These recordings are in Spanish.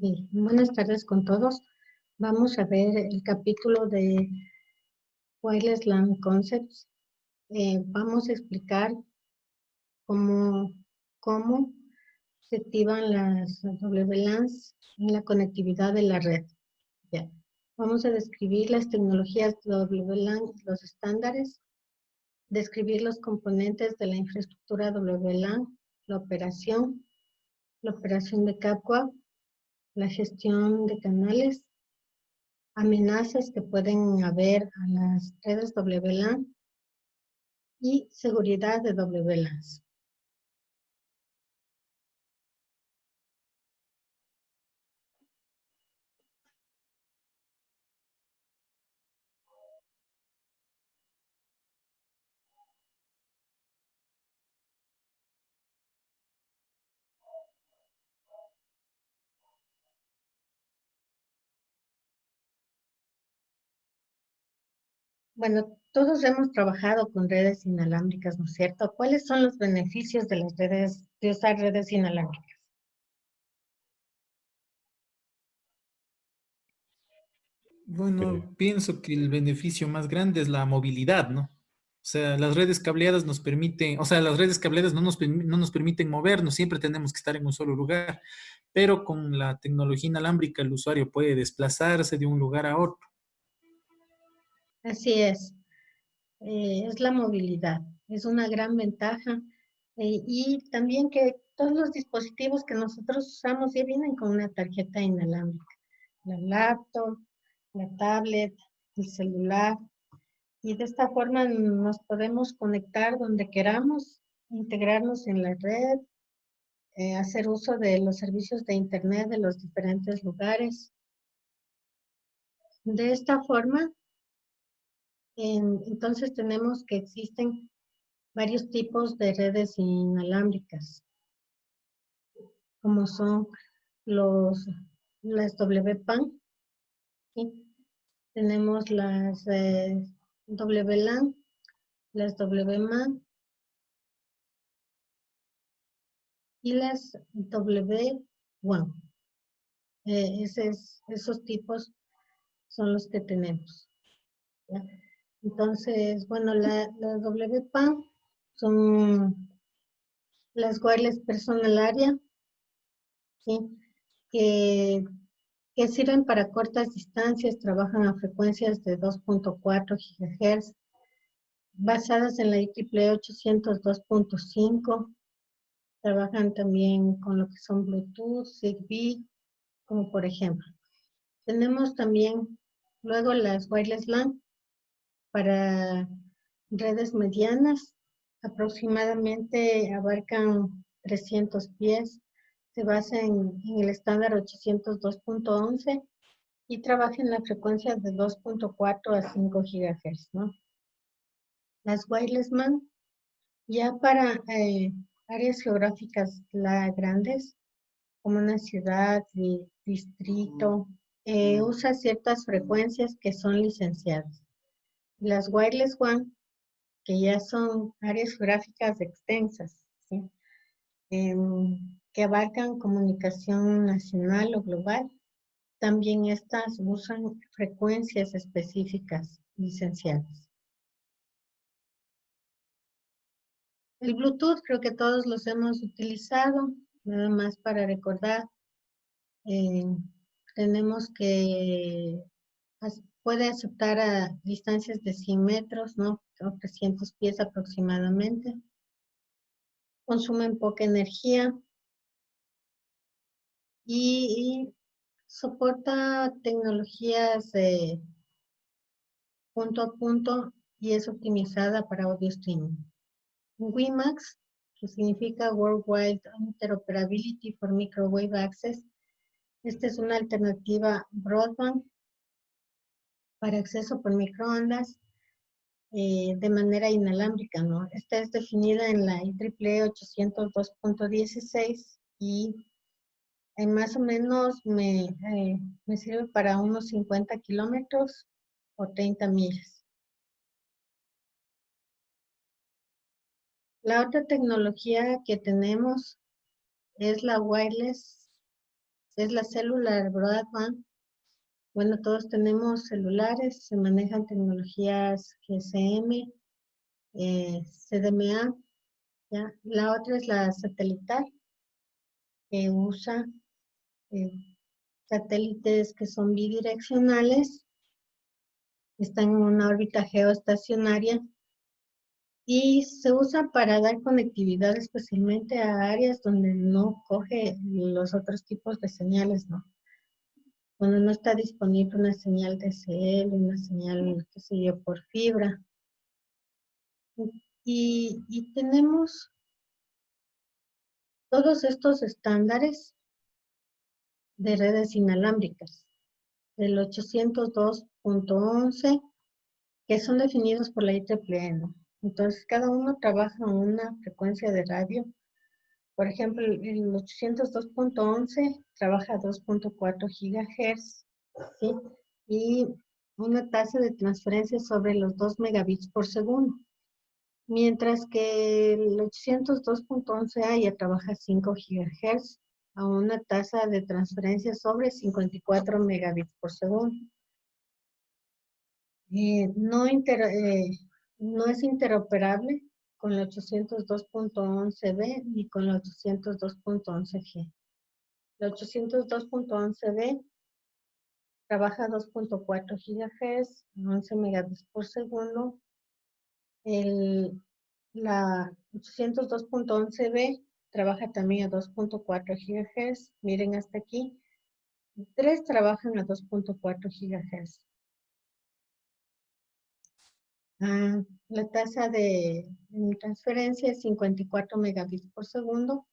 Sí, buenas tardes con todos. Vamos a ver el capítulo de Wireless LAN Concepts. Vamos a explicar cómo, cómo se activan las WLANs en la conectividad de la red. Ya. Vamos a describir las tecnologías WLAN, los estándares, describir los componentes de la infraestructura WLAN, la operación de CAPWA, la gestión de canales, amenazas que pueden haber a las redes WLAN y seguridad de WLANs. Bueno, todos hemos trabajado con redes inalámbricas, ¿no es cierto? ¿Cuáles son los beneficios de las redes, de usar redes inalámbricas? Bueno, pienso que el beneficio más grande es la movilidad, ¿no? O sea, las redes cableadas nos permiten, o sea, las redes cableadas no nos permiten movernos, siempre tenemos que estar en un solo lugar, pero con la tecnología inalámbrica el usuario puede desplazarse de un lugar a otro. Así es la movilidad, es una gran ventaja y también que todos los dispositivos que nosotros usamos ya vienen con una tarjeta inalámbrica, la laptop, la tablet, el celular. Y de esta forma nos podemos conectar donde queramos, integrarnos en la red, hacer uso de los servicios de Internet de los diferentes lugares. De esta forma, entonces tenemos que existen varios tipos de redes inalámbricas, como son los, las WPAN, ¿sí? Tenemos las WLAN, las WMAN y las W1. Esos tipos son los que tenemos, ¿ya? Entonces, bueno, la WPAN son las wireless personal area, ¿sí? Que, que sirven para cortas distancias, trabajan a frecuencias de 2.4 GHz, basadas en la IEEE 802.5, trabajan también con lo que son Bluetooth, Zigbee, como por ejemplo. Tenemos también luego las wireless LAN para redes medianas, aproximadamente abarcan 300 pies, se basa en el estándar 802.11 y trabaja en la frecuencia de 2.4 a 5 GHz, ¿no? Las wireless LAN ya para áreas geográficas grandes, como una ciudad, distrito, usa ciertas frecuencias que son licenciadas. Las wireless WAN, que ya son áreas geográficas extensas, ¿sí? Que abarcan comunicación nacional o global, también estas usan frecuencias específicas licenciadas. El Bluetooth creo que todos los hemos utilizado, nada más para recordar. eh, Tenemos que puede aceptar a distancias de 100 metros, ¿no? O 300 pies aproximadamente. Consumen poca energía y soporta tecnologías punto a punto y es optimizada para audio streaming. WiMAX, que significa Worldwide Interoperability for Microwave Access, esta es una alternativa broadband para acceso por microondas de manera inalámbrica, ¿no? Esta es definida en la IEEE 802.16 y más o menos me sirve para unos 50 kilómetros o 30 millas. La otra tecnología que tenemos es la wireless es la Cellular Broadband. Bueno, todos tenemos celulares, se manejan tecnologías GSM, CDMA, ¿ya? La otra es la satelital, que usa eh, satélites que son bidireccionales, están en una órbita geoestacionaria y se usa para dar conectividad especialmente a áreas donde no coge los otros tipos de señales, ¿no? Cuando no está disponible una señal DSL, una señal, qué sé yo, por fibra. Y tenemos todos estos estándares de redes inalámbricas, del 802.11, que son definidos por la IEEE, ¿no? Entonces, cada uno trabaja en una frecuencia de radio. Por ejemplo, el 802.11 trabaja a 2.4 GHz, ¿sí? Y una tasa de transferencia sobre los 2 megabits por segundo. Mientras que el 802.11a ya trabaja a 5 GHz a una tasa de transferencia sobre 54 megabits por segundo. No es interoperable con el 802.11b ni con el 802.11g. El 802.11b trabaja a 2.4 GHz, 11 megabits por segundo. La 802.11b trabaja también a 2.4 GHz. Miren hasta aquí. 3 trabajan a 2.4 GHz. La tasa de transferencia es 54 megabits por segundo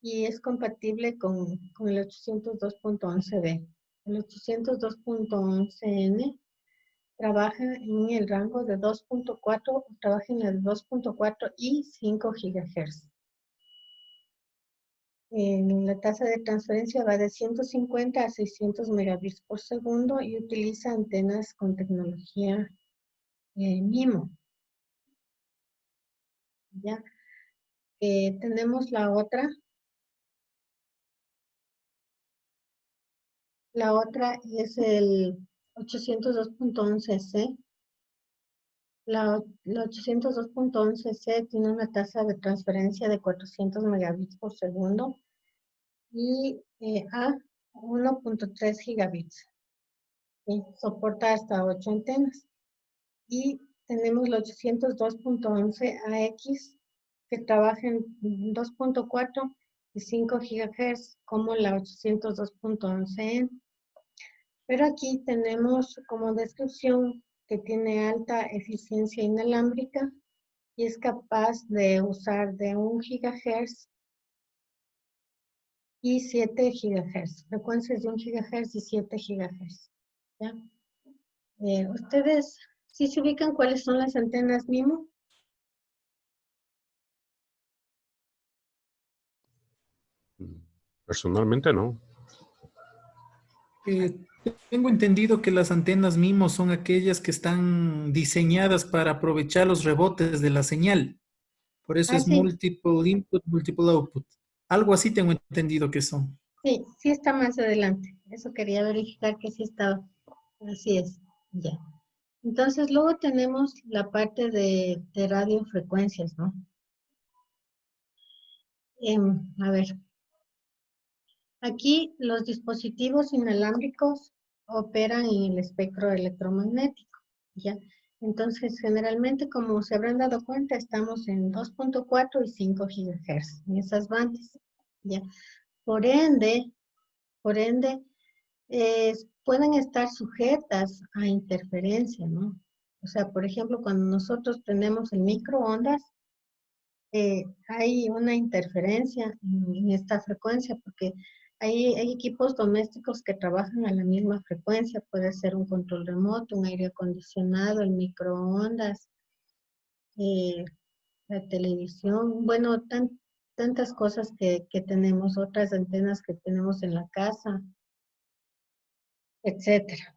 y es compatible con el 802.11b. El 802.11n trabaja en el rango de 2.4, trabaja en el 2.4 y 5 GHz. La tasa de transferencia va de 150 a 600 megabits por segundo y utiliza antenas con tecnología MIMO. ¿Ya? Tenemos la otra. La otra es el 802.11c. La 802.11c tiene una tasa de transferencia de 400 megabits por segundo y a 1.3 gigabits. ¿Sí? Soporta hasta 8 antenas. Y tenemos la 802.11ax que trabaja en 2.4 y 5 GHz como la 802.11n. Pero aquí tenemos como descripción que tiene alta eficiencia inalámbrica y es capaz de usar de 1 GHz y 7 GHz, frecuencias de 1 GHz y 7 GHz. ¿Ya? ¿Ustedes sí se ubican cuáles son las antenas MIMO? Personalmente no. Eh, Tengo entendido que las antenas MIMO son aquellas que están diseñadas para aprovechar los rebotes de la señal. Por eso es Sí, multiple input, multiple output. Algo así tengo entendido que son. sí está más adelante. Eso quería verificar que sí estaba. Así es, ya. Entonces, luego tenemos la parte de radiofrecuencias, ¿no? A ver, aquí los dispositivos inalámbricos operan en el espectro electromagnético, ¿ya? Entonces, generalmente, como se habrán dado cuenta, estamos en 2.4 y 5 GHz, en esas bandas, ¿ya? Por ende, pueden estar sujetas a interferencia, ¿no? O sea, por ejemplo, cuando nosotros tenemos el microondas, hay una interferencia en esta frecuencia porque hay equipos domésticos que trabajan a la misma frecuencia. Puede ser un control remoto, un aire acondicionado, el microondas, eh, la televisión. Bueno, tantas cosas que tenemos, otras antenas que tenemos en la casa, etcétera.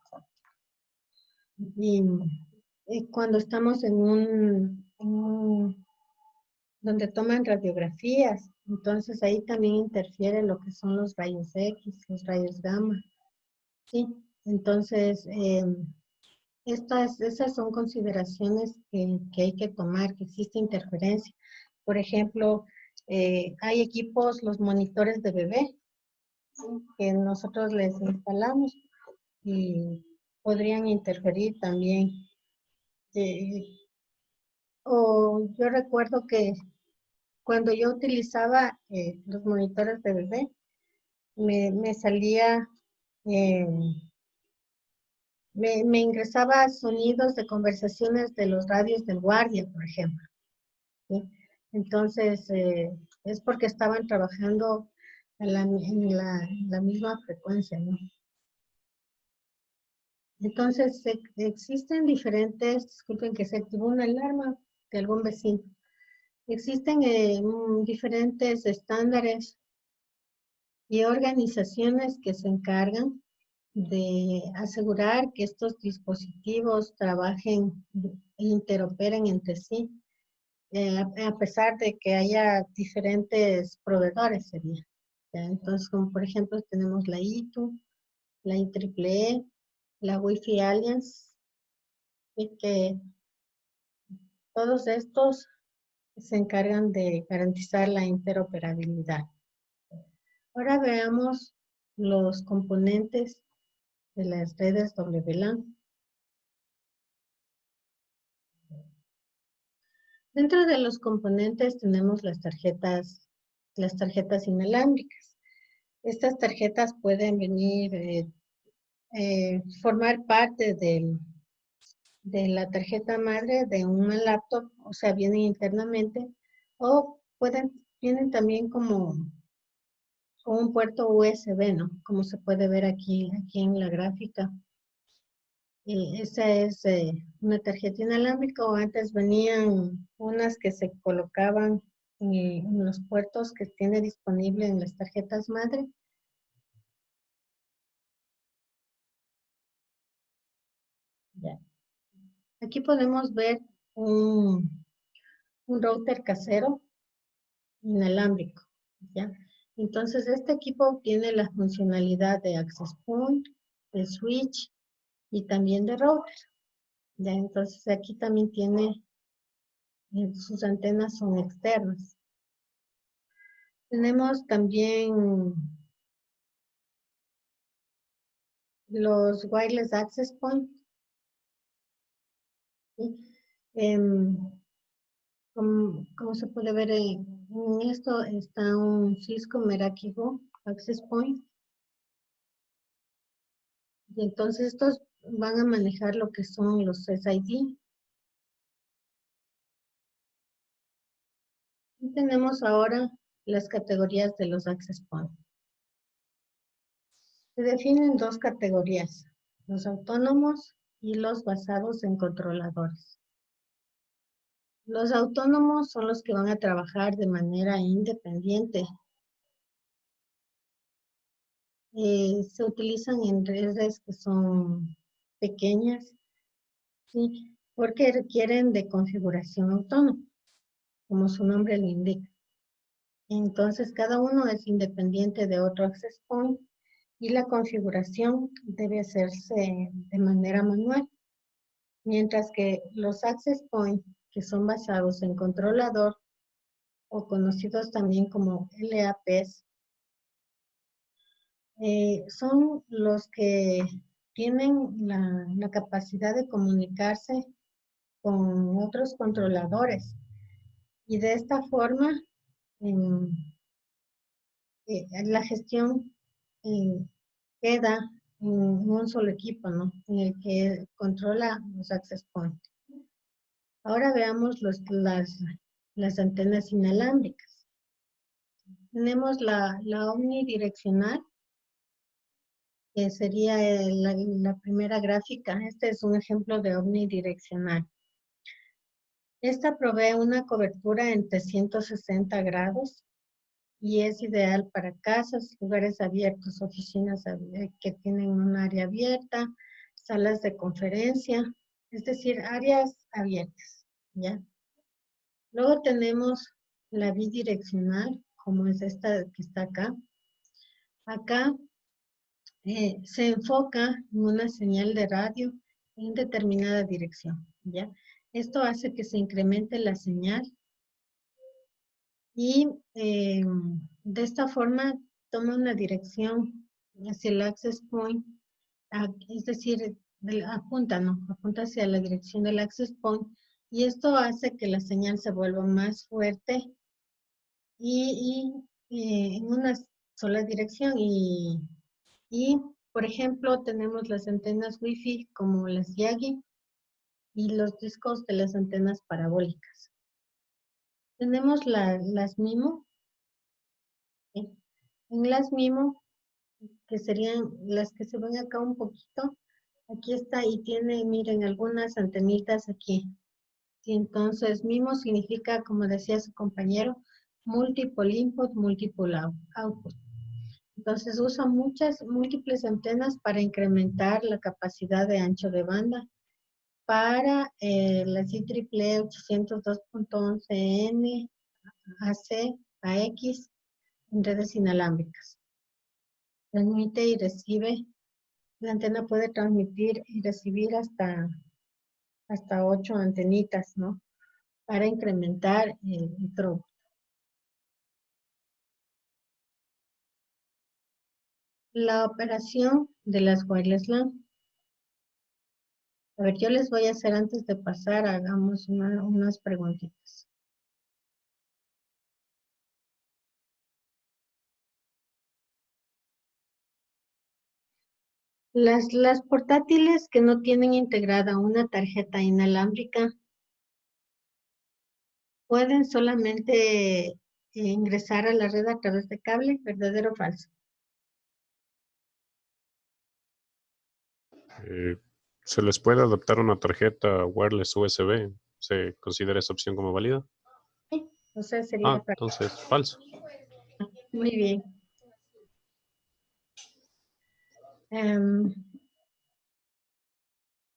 Y cuando estamos en un donde toman radiografías. Entonces ahí también interfiere lo que son los rayos X, los rayos gamma. ¿Sí? Entonces, esas son consideraciones que hay que tomar, que existe interferencia. Por ejemplo, hay equipos, los monitores de bebé, ¿sí?, que nosotros les instalamos y podrían interferir también. O yo recuerdo que cuando yo utilizaba los monitores de bebé, me salía, eh, me ingresaba sonidos de conversaciones de los radios del guardia, por ejemplo, ¿sí? Entonces, es porque estaban trabajando en la misma frecuencia, ¿no? Entonces, existen diferentes, disculpen que se activó una alarma de algún vecino. Existen diferentes estándares y organizaciones que se encargan de asegurar que estos dispositivos trabajen e interoperen entre sí, a pesar de que haya diferentes proveedores, sería. ¿Ya? Entonces, como por ejemplo, tenemos la ITU, la IEEE, la Wi-Fi Alliance, y que todos estos se encargan de garantizar la interoperabilidad. Ahora veamos los componentes de las redes WLAN. Dentro de los componentes tenemos las tarjetas inalámbricas. Estas tarjetas pueden venir, formar parte de la tarjeta madre de una laptop, o sea, vienen internamente, o vienen también como un puerto USB, ¿no? Como se puede ver aquí en la gráfica. Esa es una tarjeta inalámbrica, o antes venían unas que se colocaban en los puertos que tiene disponible en las tarjetas madre. Ya. Aquí podemos ver un router casero inalámbrico, ¿ya? Entonces, este equipo tiene la funcionalidad de access point, de switch y también de router, ¿ya? Entonces, aquí también tiene, sus antenas son externas. Tenemos también los wireless access point, ¿sí? Como se puede ver en esto, está un Cisco Meraki Go Access Point. Y entonces estos van a manejar lo que son los SSID. Y tenemos ahora las categorías de los Access Point. Se definen dos categorías, los autónomos y los basados en controladores. Los autónomos son los que van a trabajar de manera independiente. Se utilizan en redes que son pequeñas, ¿sí? Porque requieren de configuración autónoma, como su nombre lo indica. Entonces, cada uno es independiente de otro access point y la configuración debe hacerse de manera manual. Mientras que los access point, que son basados en controlador o conocidos también como LAPs, son los que tienen la capacidad de comunicarse con otros controladores. Y de esta forma, la gestión queda en un solo equipo, ¿no? En el que controla los access points. Ahora veamos las antenas inalámbricas. Tenemos la omnidireccional, que sería la primera gráfica. Este es un ejemplo de omnidireccional. Esta provee una cobertura en 360 grados y es ideal para casas, lugares abiertos, oficinas que tienen un área abierta, salas de conferencia, es decir, áreas abiertas, ¿ya? Luego tenemos la bidireccional, como es esta que está acá. Acá se enfoca en una señal de radio en determinada dirección, ¿ya? Esto hace que se incremente la señal y de esta forma toma una dirección hacia el access point, es decir, apunta, ¿no? Apunta hacia la dirección del access point y esto hace que la señal se vuelva más fuerte en una sola dirección y, por ejemplo, tenemos las antenas Wi-Fi como las Yagi y los discos de las antenas parabólicas. Tenemos las MIMO. ¿Sí? En las MIMO, que serían las que se ven acá un poquito, aquí está y tiene, miren, algunas antenitas aquí. Y entonces MIMO significa, como decía su compañero, multiple input, multiple output. Entonces usa múltiples antenas para incrementar la capacidad de ancho de banda para las IEEE 802.11n, AC, AX, en redes inalámbricas. Transmite y recibe, la antena puede transmitir y recibir hasta 8 antenitas, ¿no? Para incrementar el throughput. La operación de las wireless LAN. A ver, yo les voy a hacer antes de pasar, hagamos unas preguntitas. Las portátiles que no tienen integrada una tarjeta inalámbrica pueden solamente ingresar a la red a través de cable, ¿verdadero o falso? ¿Se les puede adaptar una tarjeta wireless USB? ¿Se considera esa opción como válida? Sí, o sea, sería falso. Entonces, falso. Muy bien.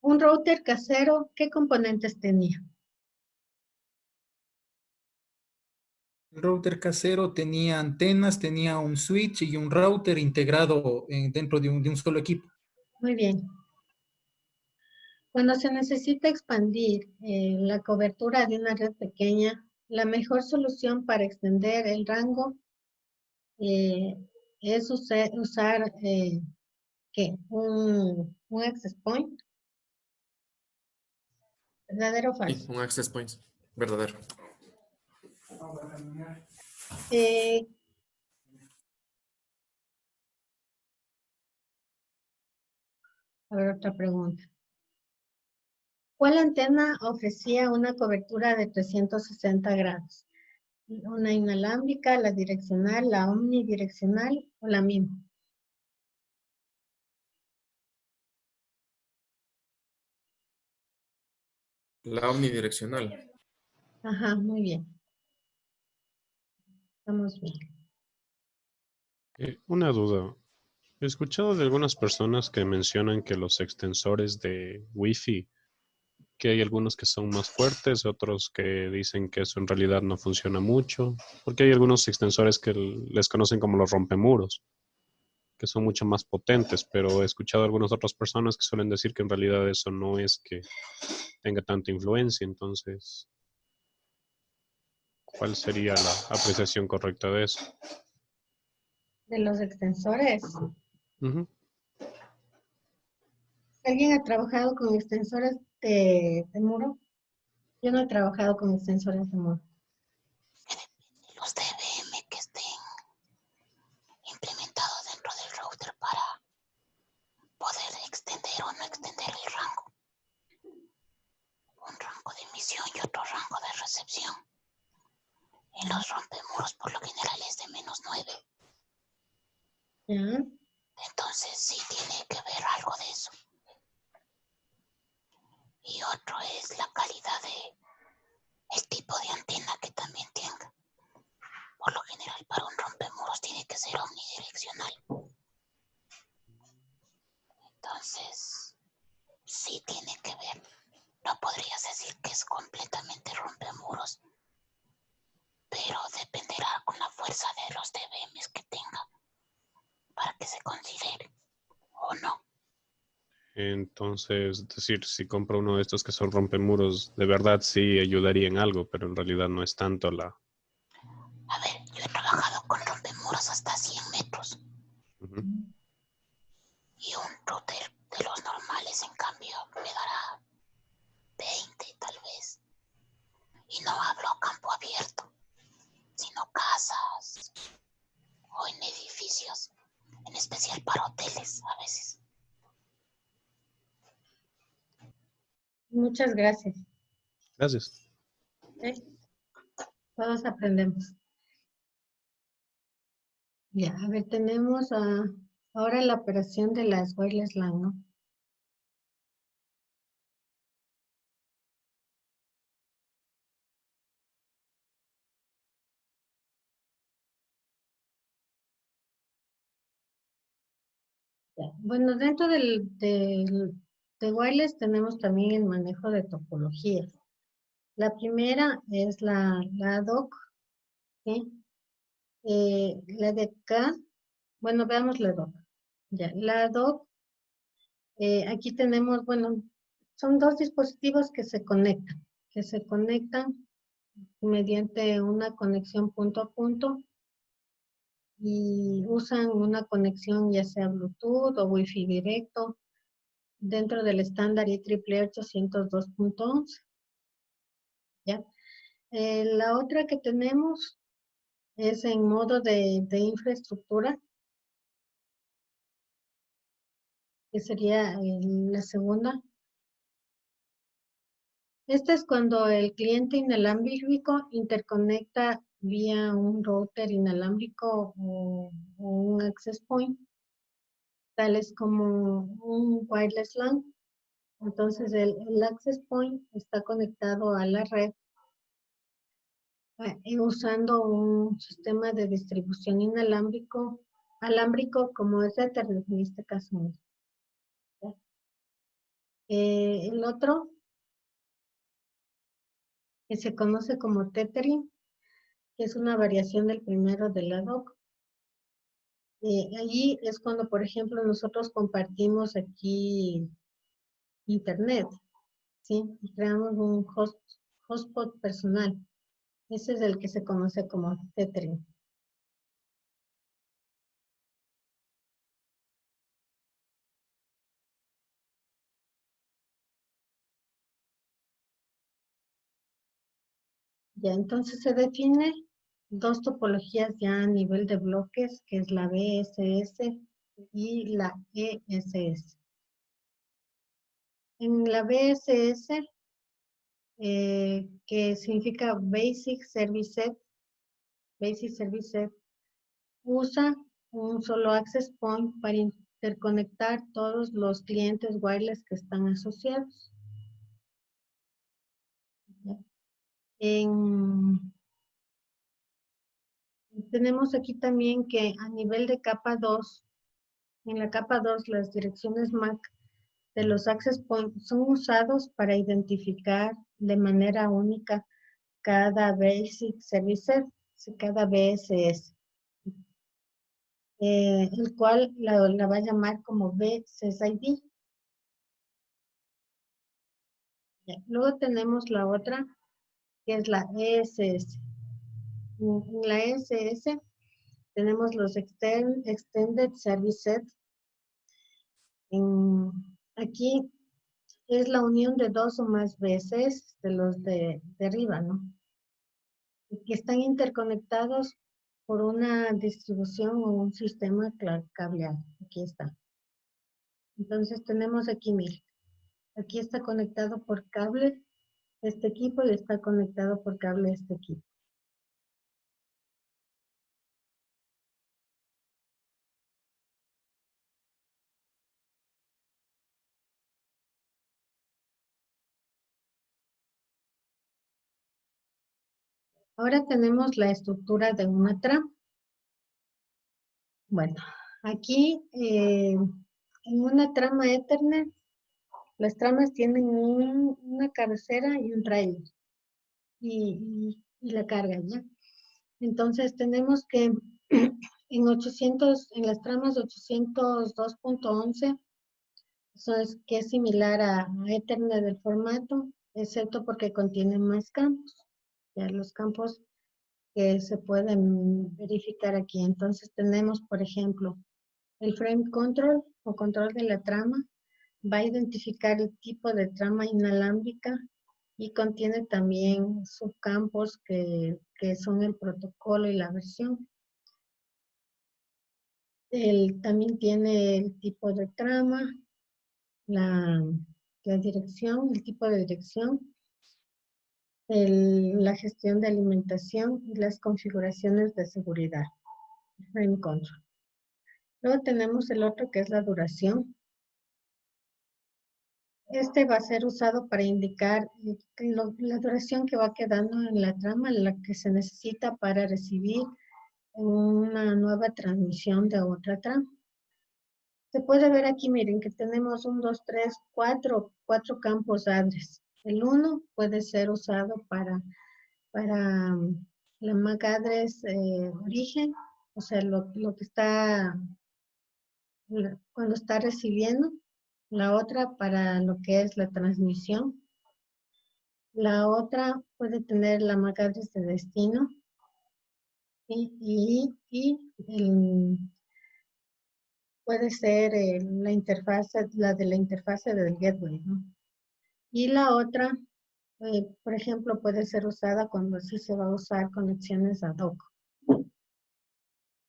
Un router casero, ¿qué componentes tenía? El router casero tenía antenas, tenía un switch y un router integrado dentro de un solo equipo. Muy bien. Cuando se necesita expandir la cobertura de una red pequeña, la mejor solución para extender el rango es usar ¿qué? Un access point. ¿Verdadero o Sí, falso? un access point. Verdadero. Eh, a ver, otra pregunta. ¿Cuál antena ofrecía una cobertura de 360 grados? ¿Una inalámbrica, la direccional, la omnidireccional o la MIMO? La omnidireccional. Ajá, muy bien. Estamos bien. Una duda. He escuchado de algunas personas que mencionan que los extensores de Wi-Fi, que hay algunos que son más fuertes, otros que dicen que eso en realidad no funciona mucho, porque hay algunos extensores que les conocen como los rompemuros, que son mucho más potentes, pero he escuchado a algunas otras personas que suelen decir que en realidad eso no es que tenga tanta influencia. Entonces, ¿cuál sería la apreciación correcta de eso? De los extensores. Ujú. ¿Alguien ha trabajado con extensores de muro? Yo no he trabajado con extensores de muro. Los DBM que estén implementados dentro del router para poder extender o no extender el rango. Un rango de emisión y otro rango de recepción. En los rompemuros por lo general es de -9. ¿Ya? Entonces sí tiene que ver algo de eso. Y otro es la calidad de el tipo de antena que también tenga. Por lo general para un rompemuros tiene que ser omnidireccional. Entonces sí tiene que ver. No podrías decir que es completamente rompemuros, pero Entonces, es decir, si compro uno de estos que son rompemuros, de verdad sí ayudaría en algo, pero en realidad no es tanto la... A ver, yo he trabajado con rompemuros hasta 100 metros. Ujú. Y un router de los normales, en cambio, me dará 20 tal vez. Y no hablo a campo abierto, sino casas o en edificios, en especial para hoteles a veces. Muchas gracias. Gracias. ¿Ok? Todos aprendemos. Ya, a ver, tenemos ahora la operación de las wireless LAN, ¿no? Ya, bueno, dentro de wireless tenemos también el manejo de topologías. La primera es la ad hoc, ¿sí? La de acá, bueno, veamos la ad hoc. Ya, la ad hoc, aquí tenemos, bueno, son dos dispositivos que se conectan mediante una conexión punto a punto y usan una conexión ya sea Bluetooth o Wi-Fi directo dentro del estándar IEEE 802.11. ¿Ya? La otra que tenemos es en modo de infraestructura, que sería la segunda. Esta es cuando el cliente inalámbrico interconecta vía un router inalámbrico o un access point, tales como un wireless LAN. Entonces el access point está conectado a la red y usando un sistema de distribución alámbrico como es Ethernet en este caso. ¿Ya? El otro que se conoce como tethering, que es una variación del primero del ad hoc. Allí es cuando, por ejemplo, nosotros compartimos aquí internet, ¿sí? Y creamos un hotspot personal. Ese es el que se conoce como tethering. Ya, entonces se define dos topologías ya a nivel de bloques, que es la BSS y la ESS. En la BSS, que significa Basic Service Set, usa un solo access point para interconectar todos los clientes wireless que están asociados. ¿Ya? Tenemos aquí también que a nivel de capa 2, en la capa 2 las direcciones MAC de los access points son usados para identificar de manera única cada Basic Service Set, cada BSS, el cual la va a llamar como BSSID. Luego tenemos la otra, que es la ESS. En la ESS tenemos los Extended Service Set. Aquí es la unión de dos o más BSS de los de arriba, ¿no? Y que están interconectados por una distribución o un sistema cableado. Aquí está. Entonces tenemos aquí, mire, aquí está conectado por cable este equipo y está conectado por cable este equipo. Ahora tenemos la estructura de una trama. Bueno, aquí en una trama Ethernet, las tramas tienen una cabecera y un trailer y la carga, ¿ya? Entonces tenemos que en las tramas 802.11 Eso es que es similar a Ethernet del formato, excepto porque contiene más campos. Ya los campos que se pueden verificar aquí. Entonces tenemos, por ejemplo, el frame control o control de la trama. Va a identificar el tipo de trama inalámbrica y contiene también subcampos que son el protocolo y la versión. También tiene el tipo de trama, la dirección, el tipo de dirección, la gestión de alimentación y las configuraciones de seguridad. Frame control. Luego tenemos el otro que es la duración. Este va a ser usado para indicar la duración que va quedando en la trama, la que se necesita para recibir una nueva transmisión de otra trama. Se puede ver aquí, miren, que tenemos 1, 2, 3, 4 campos address. El 1 puede ser usado para la MAC address origen, o sea, lo que está, cuando está recibiendo. La otra para lo que es la transmisión. La otra puede tener la MAC address de destino. Puede ser la de la interfase del gateway, ¿no? Y la otra, por ejemplo, puede ser usada cuando sí se va a usar conexiones ad hoc.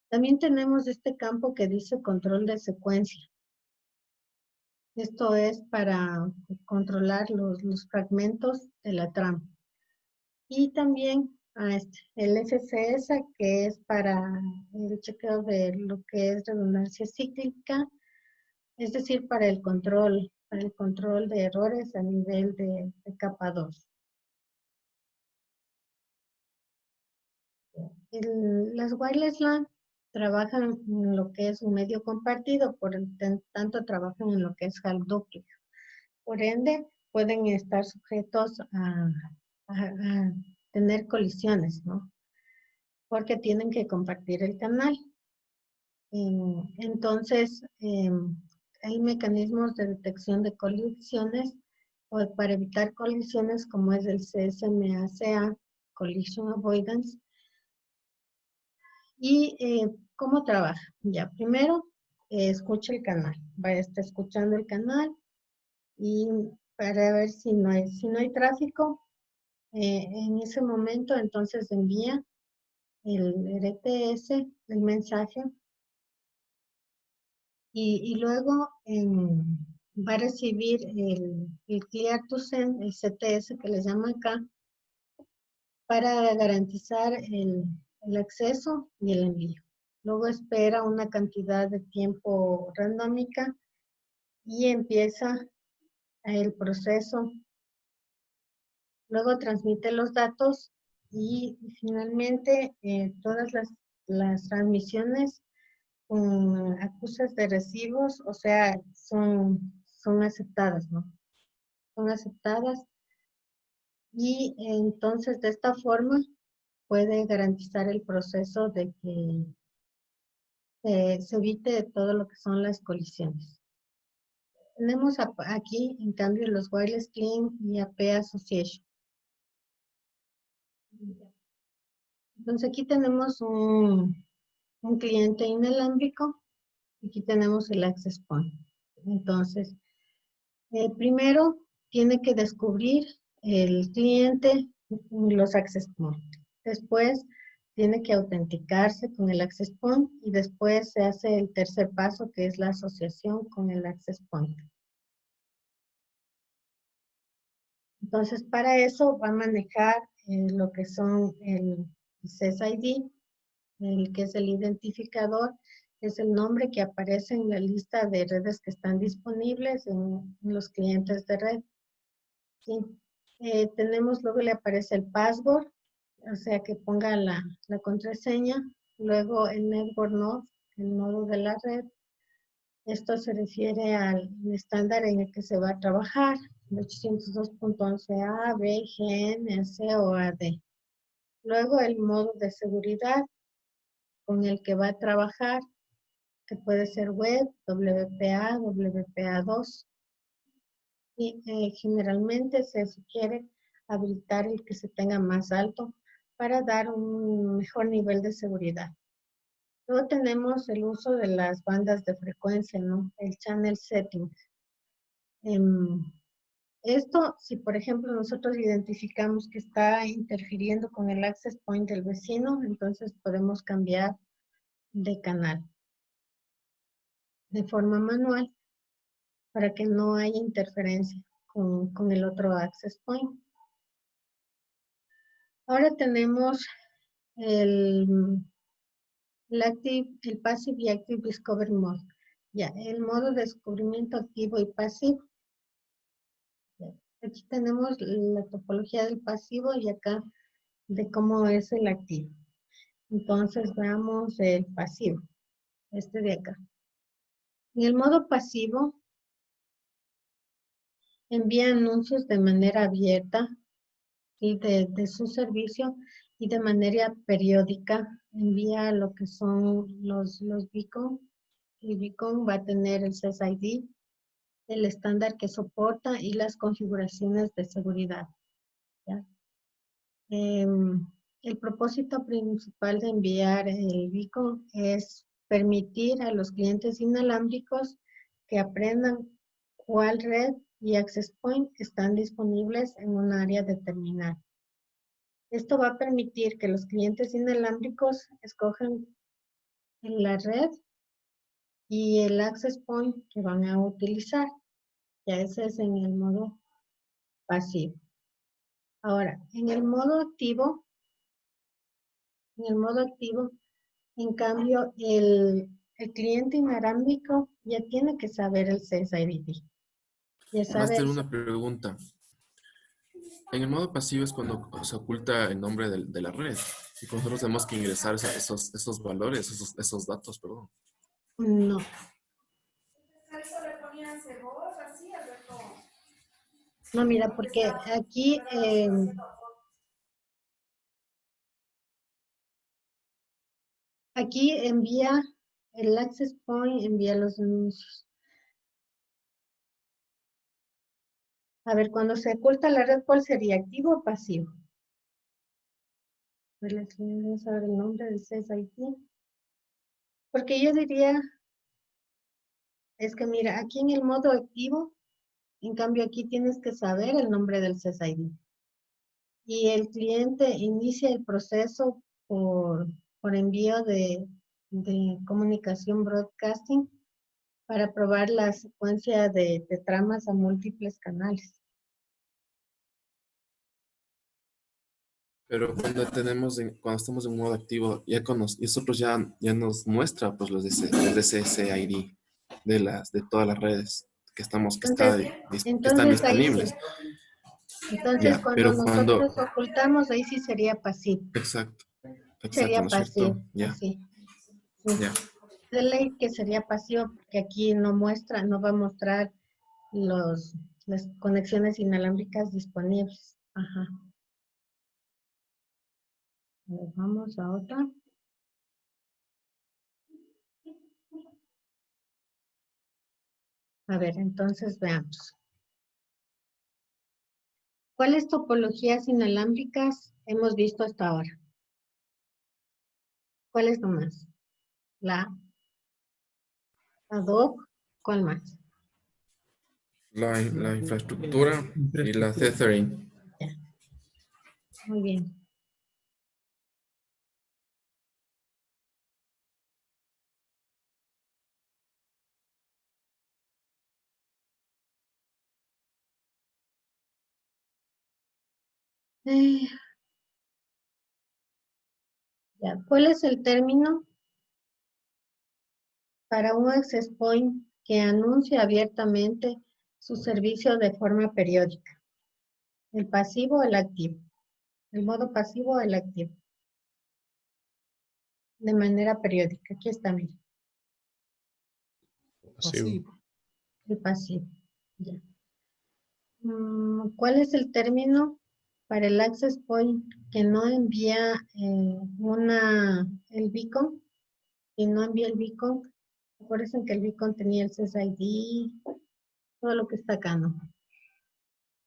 También tenemos este campo que dice control de secuencia. Esto es para controlar los fragmentos de la trama. Y también el FCS, que es para el chequeo de lo que es redundancia cíclica, es decir, para el control de errores a nivel de capa 2. Las wireless LAN trabajan en lo que es un medio compartido, por tanto trabajan en lo que es half duplex. Por ende, pueden estar sujetos a tener colisiones, ¿no? Porque tienen que compartir el canal. Entonces, hay mecanismos de detección de colisiones o para evitar colisiones como es el CSMACA, Collision Avoidance. ¿Y cómo trabaja? Ya, primero, escucha el canal. Va a estar escuchando el canal y para ver si no hay tráfico, en ese momento entonces envía el RTS, el mensaje, y luego va a recibir el Clear to Send, el CTS que le llaman acá, para garantizar el acceso y el envío. Luego espera una cantidad de tiempo randómica y empieza el proceso. Luego transmite los datos y finalmente todas las transmisiones con acusaciones de recibos, o sea, son aceptadas, ¿no? Son aceptadas y entonces de esta forma puede garantizar el proceso de que se evite todo lo que son las colisiones. Tenemos aquí, en cambio, los wireless clean y AP Association. Entonces aquí tenemos un cliente inalámbrico. Aquí tenemos el access point. Entonces, primero tiene que descubrir el cliente los access point. Después tiene que autenticarse con el access point y después se hace el tercer paso que es la asociación con el access point. Entonces, para eso va a manejar lo que son el SSID, el que es el identificador, es el nombre que aparece en la lista de redes que están disponibles en los clientes de red. ¿Sí? Luego le aparece el password, o sea que ponga la contraseña, luego el network node, el nodo de la red. Esto se refiere al estándar en el que se va a trabajar, 802.11a, B, GN, S o AD. Luego el modo de seguridad con el que va a trabajar, que puede ser web, WPA, WPA2 Y generalmente se sugiere habilitar el que se tenga más alto para dar un mejor nivel de seguridad. Luego tenemos el uso de las bandas de frecuencia, ¿no? El channel setting. Esto, si por ejemplo nosotros identificamos que está interfiriendo con el access point del vecino, entonces podemos cambiar de canal de forma manual para que no haya interferencia con el otro access point. Ahora tenemos el Passive y Active Discovery Mode. Ya, el modo de descubrimiento activo y pasivo. Aquí tenemos la topología del pasivo y acá de cómo es el activo. Entonces veamos el pasivo, este de acá. En el modo pasivo, envía anuncios de manera abierta y de su servicio y de manera periódica envía lo que son los beacon. El beacon va a tener el SSID, el estándar que soporta y las configuraciones de seguridad. ¿Ya? El propósito principal de enviar el beacon es permitir a los clientes inalámbricos que aprendan cuál red y access point están disponibles en un área determinada. Esto va a permitir que los clientes inalámbricos escojan la red y el access point que van a utilizar. Ya ese es en el modo pasivo. Ahora, en el modo activo, en cambio, el cliente inalámbrico ya tiene que saber el SSID. Ya sabe Master, una pregunta. En el modo pasivo es cuando se oculta el nombre de la red. Y nosotros tenemos que ingresar esos valores, esos datos, perdón. no. No, mira, porque aquí aquí envía el access point, envía los anuncios. A ver, cuando se oculta la red, ¿cuál sería? ¿Activo o pasivo? A ver, vamos a ver el nombre del SSID. Porque yo diría, es que mira, aquí en el modo activo, en cambio aquí tienes que saber el nombre del SSID. Y el cliente inicia el proceso por envío de comunicación broadcasting para probar la secuencia de tramas a múltiples canales. Pero cuando estamos en modo activo, nosotros ya nos muestra pues los SSID de todas las redes que están Entonces ahí sí. disponibles. Entonces Ya, cuando pero cuando, nosotros ocultamos, ahí sí sería pasivo. exacto, Sería ¿no es pasivo, cierto? Ya, así. Sí. ya. De ley que sería pasivo, porque aquí no muestra, no va a mostrar las conexiones inalámbricas disponibles. Ajá. Vamos a otra. A ver, entonces veamos. ¿Cuáles topologías inalámbricas hemos visto hasta ahora? ¿Cuáles nomás? La DOC, ¿cuál más? La infraestructura y la tethering. Ya. Muy bien. Ya. ¿Cuál es el término para un access point que anuncie abiertamente su servicio de forma periódica? ¿El pasivo o el activo? ¿El modo pasivo o el activo? De manera periódica. Aquí está, mira. Pasivo. El pasivo. Ya. ¿Cuál es el término para el access point que no envía el beacon? Y no envía el beacon. Acuérdense que el beacon tenía el SSID, todo lo que está acá, ¿no?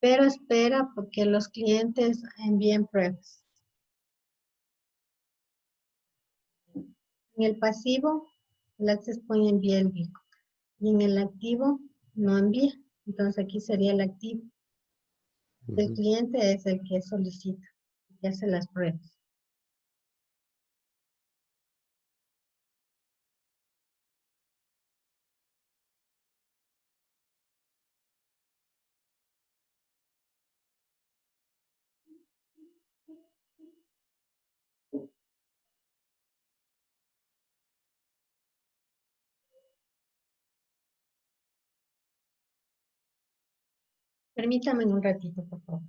pero espera porque los clientes envíen pruebas. En el pasivo, el access point envía el beacon. Y en el activo, no envía. Entonces aquí sería el activo. El Ujú. cliente es el que solicita, que hace las pruebas. Permítame un ratito, por favor.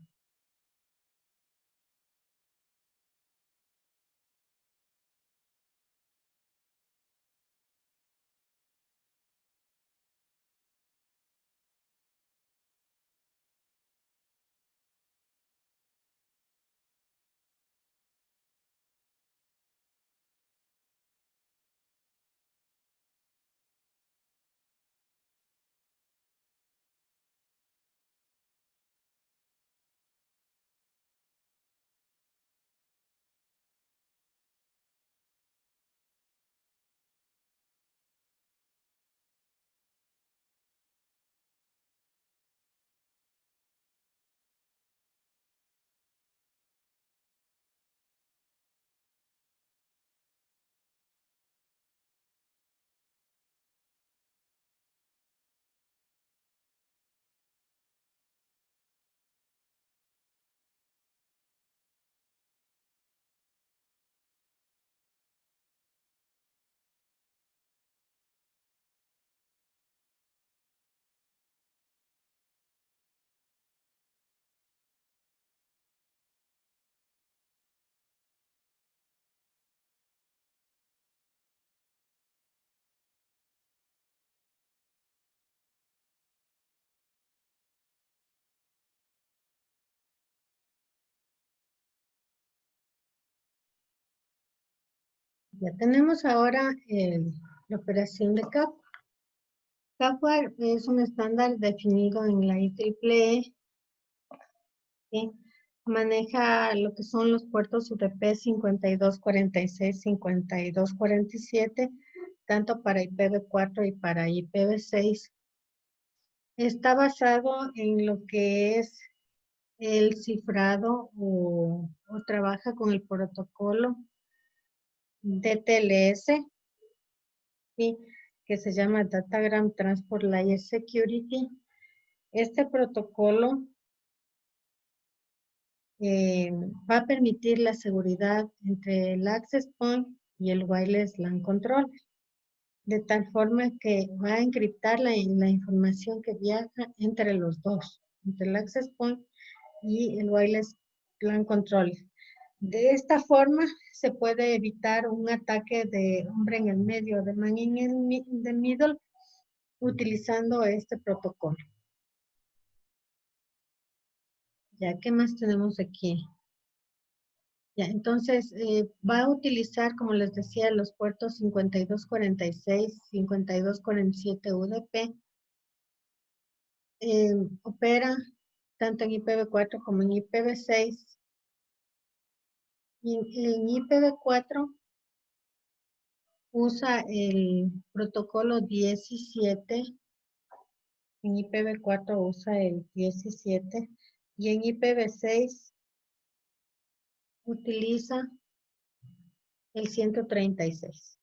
Ya tenemos ahora la operación de CAP. CAPWARE es un estándar definido en la IEEE. ¿Sí? Maneja lo que son los puertos UDP 5246, 5247, tanto para IPv4 y para IPv6. Está basado en lo que es el cifrado o trabaja con el protocolo DTLS, ¿sí? Que se llama Datagram Transport Layer Security. Este protocolo va a permitir la seguridad entre el access point y el wireless LAN controller, de tal forma que va a encriptar la información que viaja entre los dos, entre el access point y el wireless LAN controller. De esta forma se puede evitar un ataque de hombre en el medio, de man in the middle, utilizando este protocolo. Ya, ¿qué más tenemos aquí? Ya, entonces va a utilizar, como les decía, los puertos 5246, 5247 UDP. Opera tanto en IPv4 como en IPv6. Y en IPv4 usa el protocolo 17. En IPv4 usa el 17. Y en IPv6 utiliza el 136.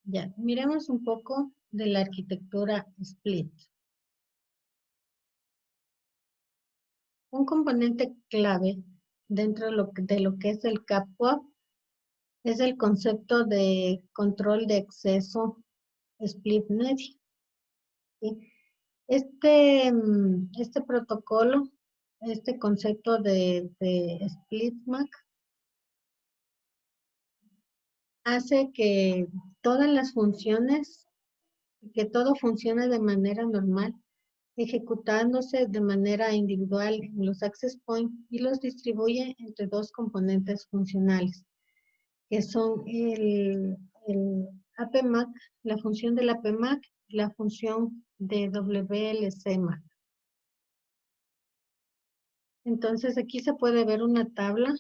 Ya, miremos un poco de la arquitectura split. Un componente clave dentro de lo que es el CAPWAP es el concepto de control de acceso split media. ¿Sí? Este protocolo, este concepto de split MAC, hace que todas las funciones, que todo funcione de manera normal, ejecutándose de manera individual en los access points y los distribuye entre dos componentes funcionales, que son el APMAC, la función del APMAC y la función de WLCMAC. Entonces aquí se puede ver una tabla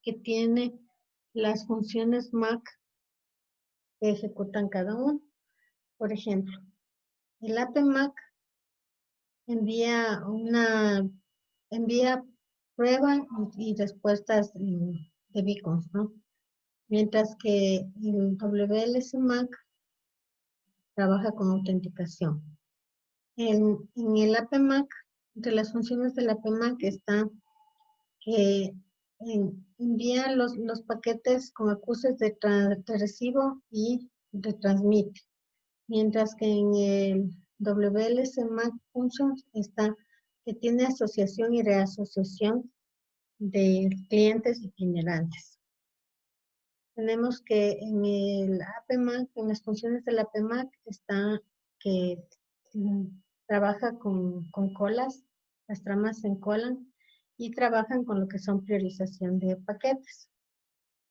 que tiene las funciones MAC que ejecutan cada uno. Por ejemplo, el APMAC envía prueba y respuestas de beacons, ¿no? Mientras que el WLCMAC trabaja con autenticación. En el APMAC, entre las funciones del APMAC está que envía los paquetes con acuses de recibo y retransmite. Mientras que en el WLCMAC Functions está que tiene asociación y reasociación de clientes itinerantes. Tenemos que en el APMAC, en las funciones del APMAC, está que trabaja con colas, las tramas se encolan y trabajan con lo que son priorización de paquetes.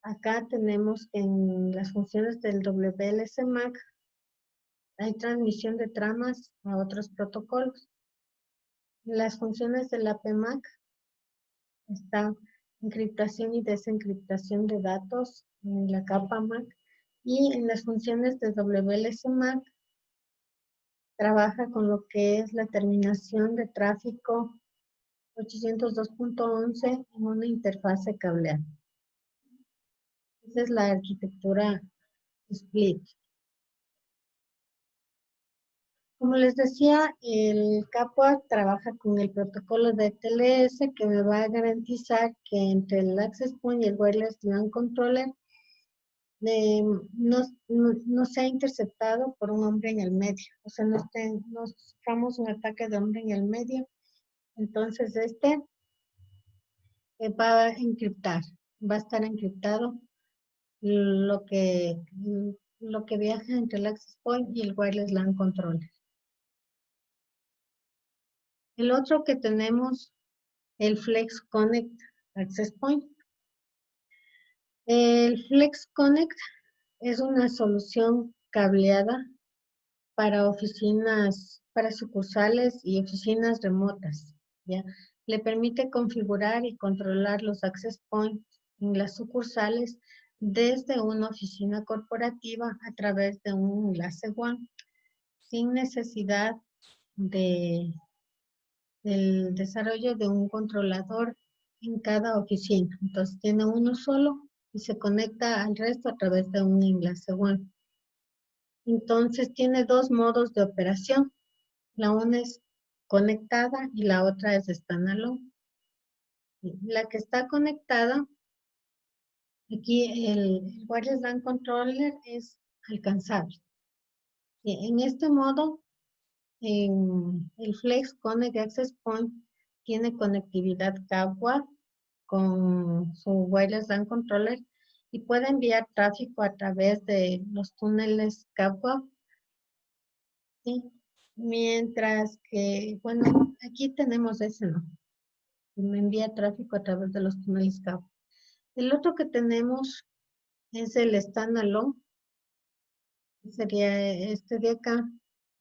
Acá tenemos que en las funciones del WLCMAC hay transmisión de tramas a otros protocolos. Las funciones del APMAC están encriptación y desencriptación de datos en la capa MAC, y en las funciones de WLCMAC trabaja con lo que es la terminación de tráfico 802.11 en una interfase cableada. Esa es la arquitectura split. Como les decía, el CAPUA trabaja con el protocolo de TLS que me va a garantizar que entre el Access Point y el Wireless LAN Controller no sea interceptado por un hombre en el medio. O sea, no suframos un ataque de hombre en el medio. Entonces, va a encriptar, va a estar encriptado lo que viaja entre el Access Point y el Wireless LAN Controller. El otro que tenemos, el Flex Connect Access Point. El Flex Connect es una solución cableada para oficinas, para sucursales y oficinas remotas, ¿ya? Le permite configurar y controlar los access points en las sucursales desde una oficina corporativa a través de un enlace WAN, sin necesidad del desarrollo de un controlador en cada oficina. Entonces tiene uno solo y se conecta al resto a través de un enlace WAN. Entonces tiene dos modos de operación. La una es conectada y la otra es standalone. La que está conectada, aquí el Wireless LAN Controller es alcanzable. En este modo, el Flex Connect Access Point tiene conectividad CAPWA con su Wireless LAN Controller y puede enviar tráfico a través de los túneles CAPWA. ¿Sí? Mientras que, bueno, aquí tenemos ese, ¿no? Me envía tráfico a través de los túneles CAPWA. El otro que tenemos es el standalone. Sería este de acá.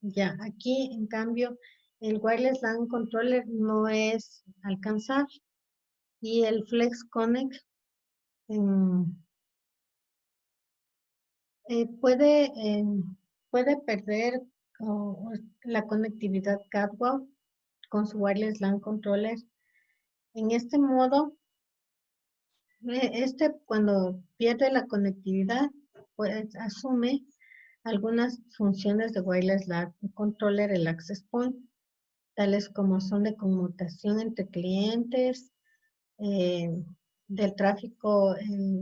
Ya, aquí, en cambio, el Wireless LAN Controller no es alcanzable. Y el Flex Connect puede perder la conectividad CAPWA con su Wireless LAN Controller. En este modo, cuando pierde la conectividad, pues asume algunas funciones de Wireless LAN Controller, el Access Point, tales como son de conmutación entre clientes, del tráfico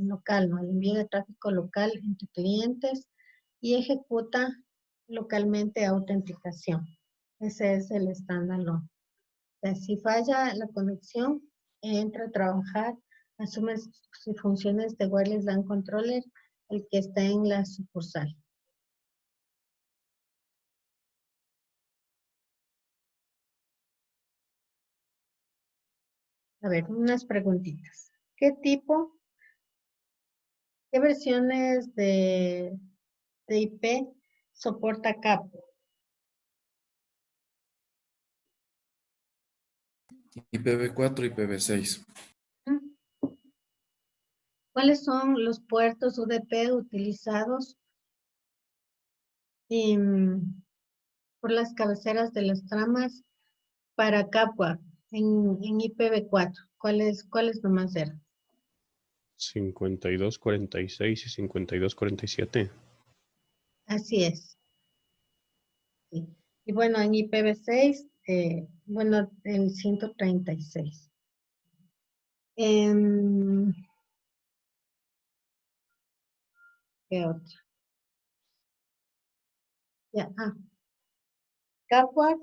local, ¿no? El envío de tráfico local entre clientes y ejecuta localmente autenticación. Ese es el standalone. Si falla la conexión, entra a trabajar, asume sus funciones de Wireless LAN Controller, el que está en la sucursal. A ver, unas preguntitas. ¿Qué versiones de IP soporta CAPO? IPv4 y IPv6. ¿Cuáles son los puertos UDP utilizados por las cabeceras de las tramas para CAPWAP en IPv4? ¿Cuáles nomás eran? 5246 y 5247. Así es. Sí. Y bueno, en IPv6, bueno, el 136. ¿Qué otro? Ya, CAPWAP,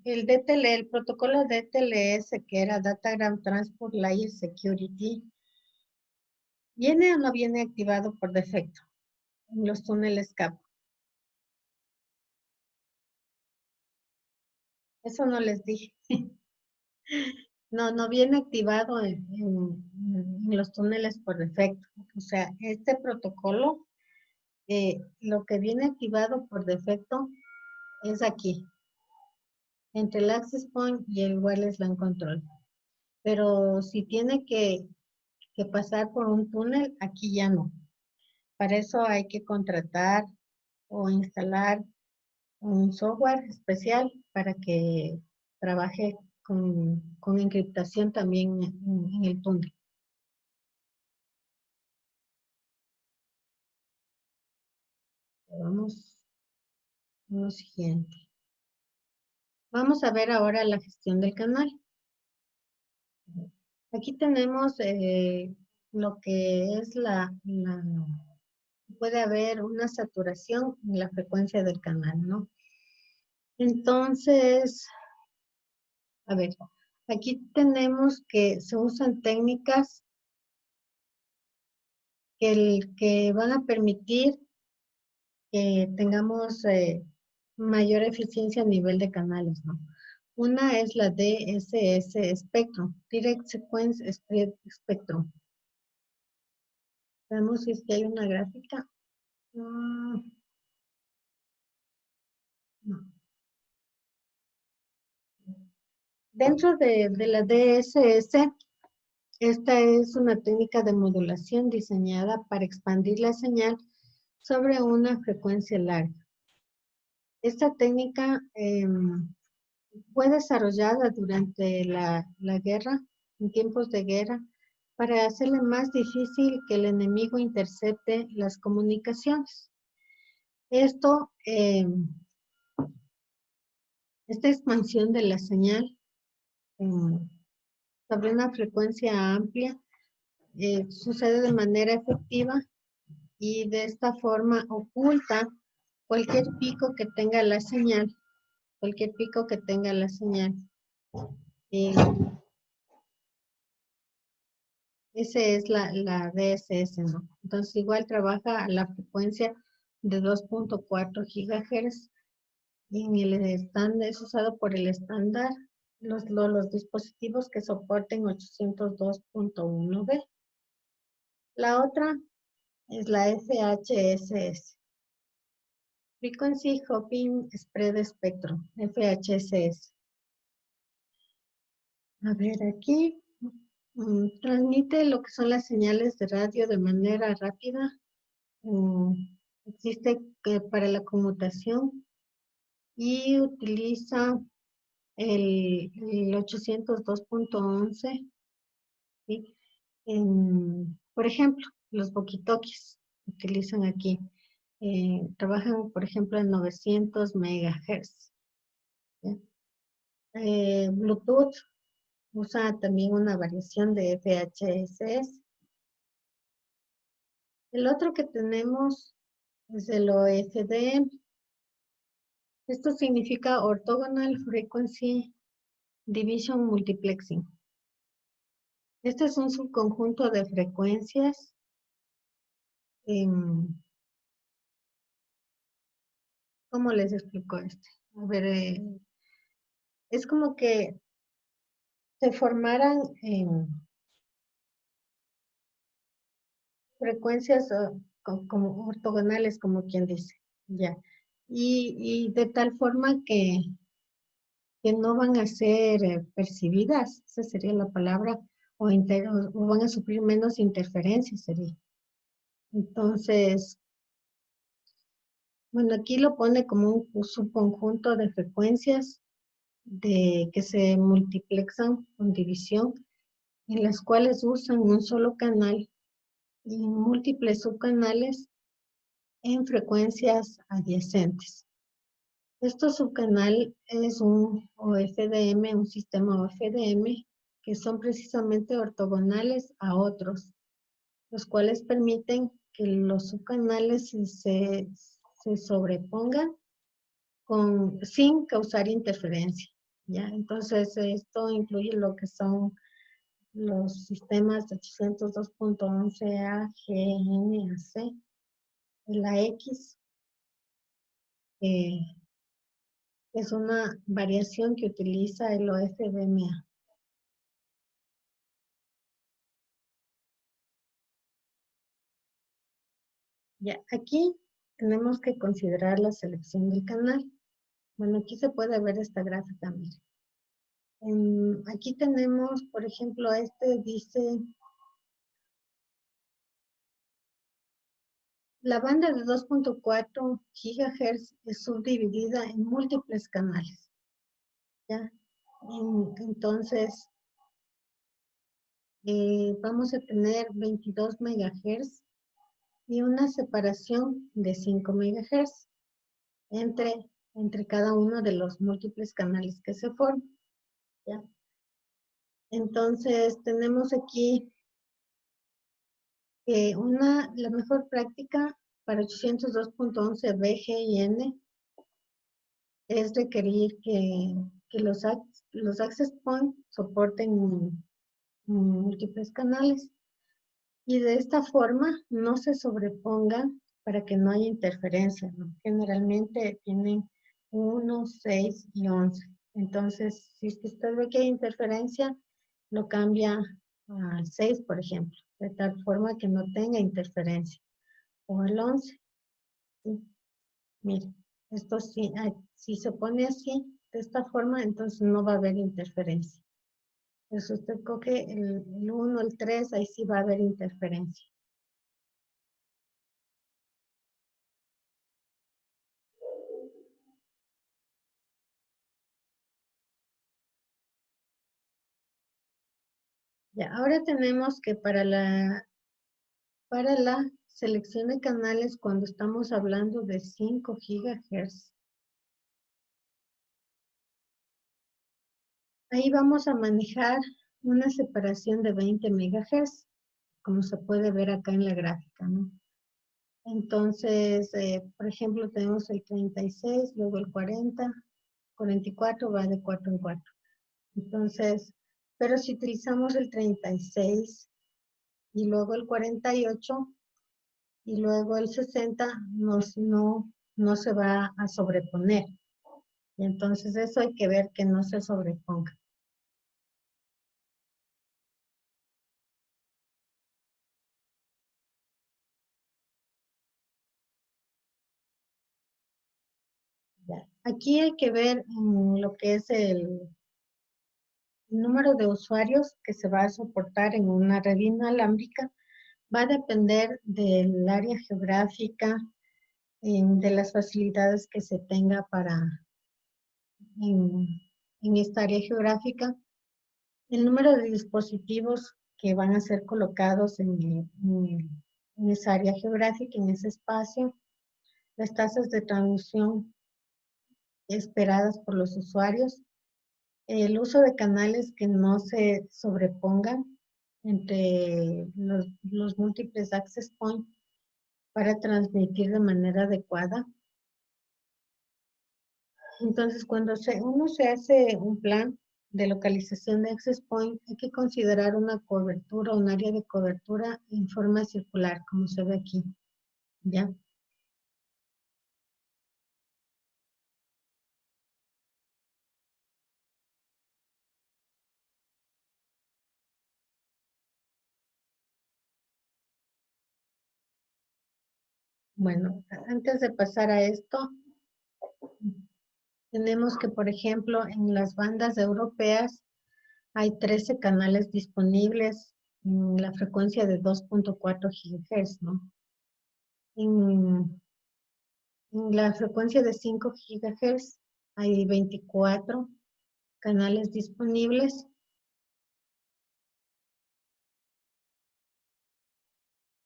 el DTL, el protocolo DTLS, que era Datagram Transport Layer Security, ¿viene o no viene activado por defecto en los túneles CAP? Eso no les dije. No viene activado en los túneles por defecto. O sea, este protocolo, lo que viene activado por defecto es aquí, entre el Access Point y el Wireless LAN Control. Pero si tiene que pasar por un túnel, aquí ya no. Para eso hay que contratar o instalar un software especial para que trabaje con encriptación también en el túnel. Vamos a lo siguiente. Vamos a ver ahora la gestión del canal. Aquí tenemos lo que es puede haber una saturación en la frecuencia del canal, ¿no? Entonces, a ver, aquí tenemos que se usan técnicas que van a permitir que tengamos mayor eficiencia a nivel de canales, ¿no? Una es la DSS Spectrum, Direct Sequence Spread Spectrum. Veamos si es que hay una gráfica. No. Dentro de la DSS, esta es una técnica de modulación diseñada para expandir la señal sobre una frecuencia larga. Esta técnica fue desarrollada durante la guerra, en tiempos de guerra, para hacerle más difícil que el enemigo intercepte las comunicaciones. Esta expansión de la señal sobre una frecuencia amplia sucede de manera efectiva y de esta forma oculta cualquier pico que tenga la señal, Ese es la DSS, ¿no? Entonces igual trabaja a la frecuencia de 2.4 GHz y en el estándar es usado por el estándar los dispositivos que soporten 802.1b. La otra es la FHSS. Frequency Hopping Spread Spectrum, FHSS. A ver, aquí transmite lo que son las señales de radio de manera rápida. Existe para la conmutación y utiliza el 802.11, ¿sí? Por ejemplo, los walkie-talkies utilizan aquí. Trabajan, por ejemplo, en 900 MHz. Bluetooth usa también una variación de FHSS. El otro que tenemos es el OFDM. Esto significa Orthogonal Frequency Division Multiplexing. Este es un subconjunto de frecuencias ¿cómo les explico este? A ver, es como que se formaran en frecuencias como ortogonales, como quien dice, ya. Y de tal forma que no van a ser percibidas, esa sería la palabra, o van a sufrir menos interferencias, sería. Entonces, bueno, aquí lo pone como un subconjunto de frecuencias que se multiplexan con división, en las cuales usan un solo canal y múltiples subcanales en frecuencias adyacentes. Este subcanal es un OFDM, un sistema OFDM, que son precisamente ortogonales a otros, los cuales permiten que los subcanales se sobrepongan sin causar interferencia, ¿ya? Entonces, esto incluye lo que son los sistemas de 802.11a, G, N, A, C, la X, es una variación que utiliza el OFDMA. Ya, aquí tenemos que considerar la selección del canal. Bueno, aquí se puede ver esta gráfica, mire. Aquí tenemos, por ejemplo, dice, la banda de 2.4 GHz es subdividida en múltiples canales, ¿ya? Entonces, vamos a tener 22 MHz y una separación de 5 MHz entre cada uno de los múltiples canales que se forman, ¿ya? Entonces, tenemos aquí que la mejor práctica para 802.11b, G y N es requerir que los access points soporten múltiples canales y de esta forma no se sobrepongan para que no haya interferencia, ¿no? Generalmente tienen 1, 6 y 11. Entonces, si usted ve que hay interferencia, lo cambia al 6, por ejemplo, de tal forma que no tenga interferencia. O al 11. ¿Sí? Mire, esto sí, si se pone así, de esta forma, entonces no va a haber interferencia. Entonces usted coge el 1, el 3, ahí sí va a haber interferencia. Ya, ahora tenemos que para la selección de canales, cuando estamos hablando de 5 GHz, ahí vamos a manejar una separación de 20 MHz, como se puede ver acá en la gráfica, ¿no? Entonces, por ejemplo, tenemos el 36, luego el 40, 44 va de 4 en 4. Entonces, pero si utilizamos el 36 y luego el 48 y luego el 60, no se va a sobreponer. Y entonces eso hay que ver que no se sobreponga. Ya. Aquí hay que ver lo que es el número de usuarios que se va a soportar en una red inalámbrica. Va a depender del área geográfica, de las facilidades que se tenga en esta área geográfica, el número de dispositivos que van a ser colocados en esa área geográfica, en ese espacio, las tasas de transmisión esperadas por los usuarios, el uso de canales que no se sobrepongan entre los múltiples access points para transmitir de manera adecuada. Entonces, cuando uno se hace un plan de localización de access point, hay que considerar una cobertura, un área de cobertura en forma circular, como se ve aquí, ¿ya? Bueno, antes de pasar a esto, tenemos que, por ejemplo, en las bandas europeas hay 13 canales disponibles en la frecuencia de 2.4 GHz, ¿no? En la frecuencia de 5 GHz hay 24 canales disponibles.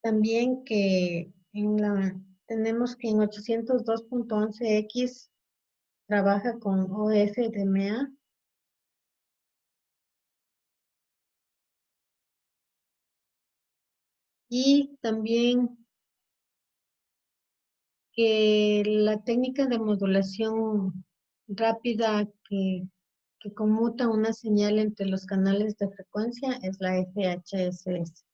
También que tenemos que en 802.11x trabaja con OFDMA. Y también que la técnica de modulación rápida que conmuta una señal entre los canales de frecuencia es la FHSS.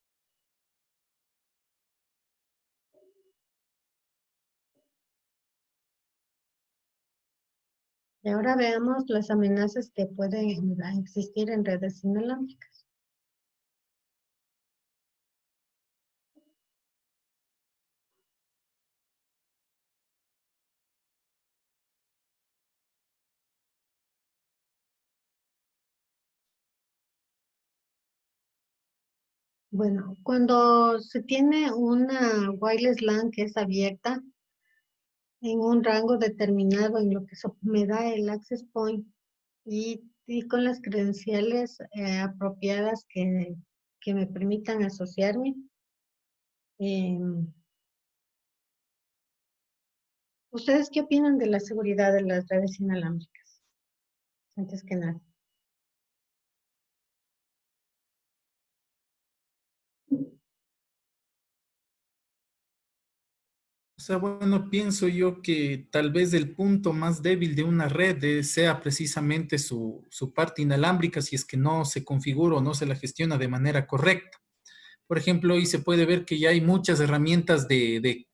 Y ahora veamos las amenazas que pueden existir en redes inalámbricas. Bueno, cuando se tiene una wireless LAN que es abierta en un rango determinado en lo que me da el access point y con las credenciales apropiadas que me permitan asociarme, ¿ustedes qué opinan de la seguridad de las redes inalámbricas? Antes que nada. O sea, bueno, pienso yo que tal vez el punto más débil de una red sea precisamente su parte inalámbrica, si es que no se configura o no se la gestiona de manera correcta. Por ejemplo, hoy se puede ver que ya hay muchas herramientas de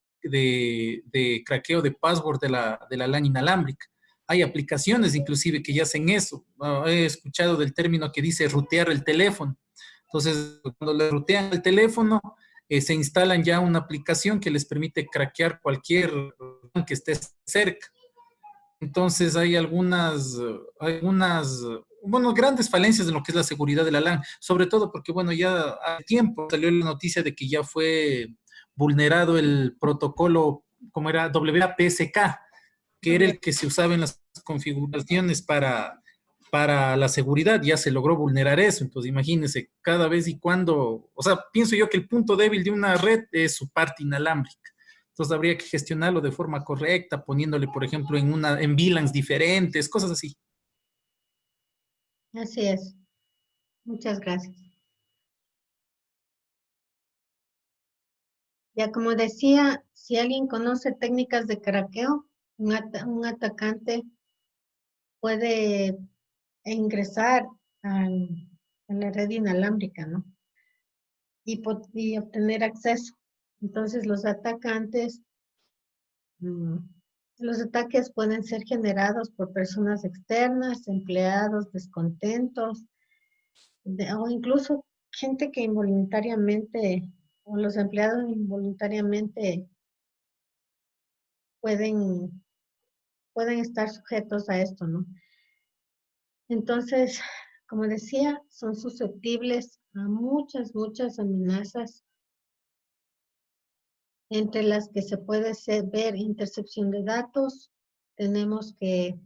craqueo de password de la LAN inalámbrica. Hay aplicaciones inclusive que ya hacen eso. He escuchado del término que dice rutear el teléfono. Entonces, cuando le rutean el teléfono, se instalan ya una aplicación que les permite craquear cualquier LAN que esté cerca. Entonces hay bueno, grandes falencias en lo que es la seguridad de la LAN, sobre todo porque, bueno, ya hace tiempo salió la noticia de que ya fue vulnerado el protocolo, como era WPSK, que era el que se usaba en las configuraciones para la seguridad, ya se logró vulnerar eso. Entonces, imagínense, cada vez y cuando, o sea, pienso yo que el punto débil de una red es su parte inalámbrica. Entonces habría que gestionarlo de forma correcta, poniéndole, por ejemplo, en VLANs diferentes, cosas así. Así es. Muchas gracias. Ya como decía, si alguien conoce técnicas de craqueo, un atacante puede ingresar a la red inalámbrica, ¿no? Y obtener acceso. Entonces los atacantes, los ataques pueden ser generados por personas externas, empleados descontentos, o incluso gente que involuntariamente, o los empleados involuntariamente pueden estar sujetos a esto, ¿no? Entonces, como decía, son susceptibles a muchas amenazas, entre las que se puede ver intercepción de datos, tenemos que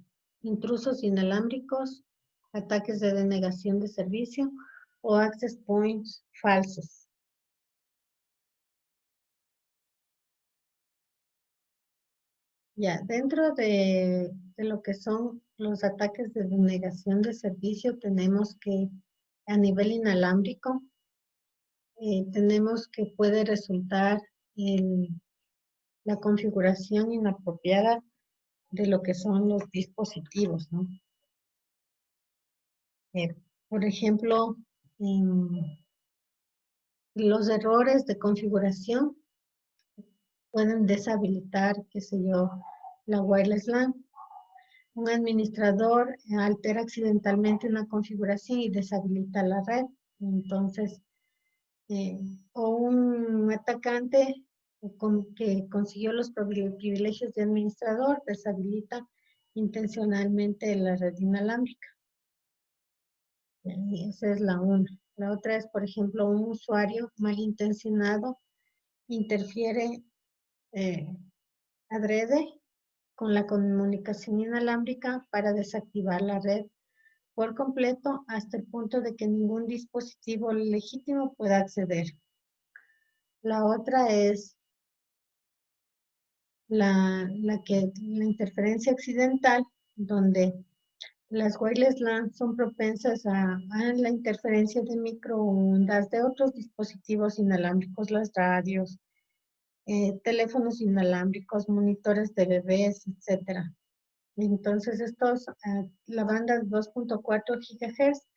intrusos inalámbricos, ataques de denegación de servicio o access points falsos. Ya, dentro de lo que son los ataques de denegación de servicio, tenemos que a nivel inalámbrico, tenemos que puede resultar en la configuración inapropiada de lo que son los dispositivos, ¿no? Por ejemplo, los errores de configuración pueden deshabilitar, qué sé yo, la wireless LAN. Un administrador altera accidentalmente una configuración y deshabilita la red. Entonces, o un atacante que consiguió los privilegios de administrador, deshabilita intencionalmente la red inalámbrica. Esa es la una. La otra es, por ejemplo, un usuario malintencionado interfiere adrede con la comunicación inalámbrica para desactivar la red por completo hasta el punto de que ningún dispositivo legítimo pueda acceder. La otra es la interferencia accidental, donde las wireless LAN son propensas a la interferencia de microondas de otros dispositivos inalámbricos, las radios, teléfonos inalámbricos, monitores de bebés, etc. Entonces, la banda de 2.4 GHz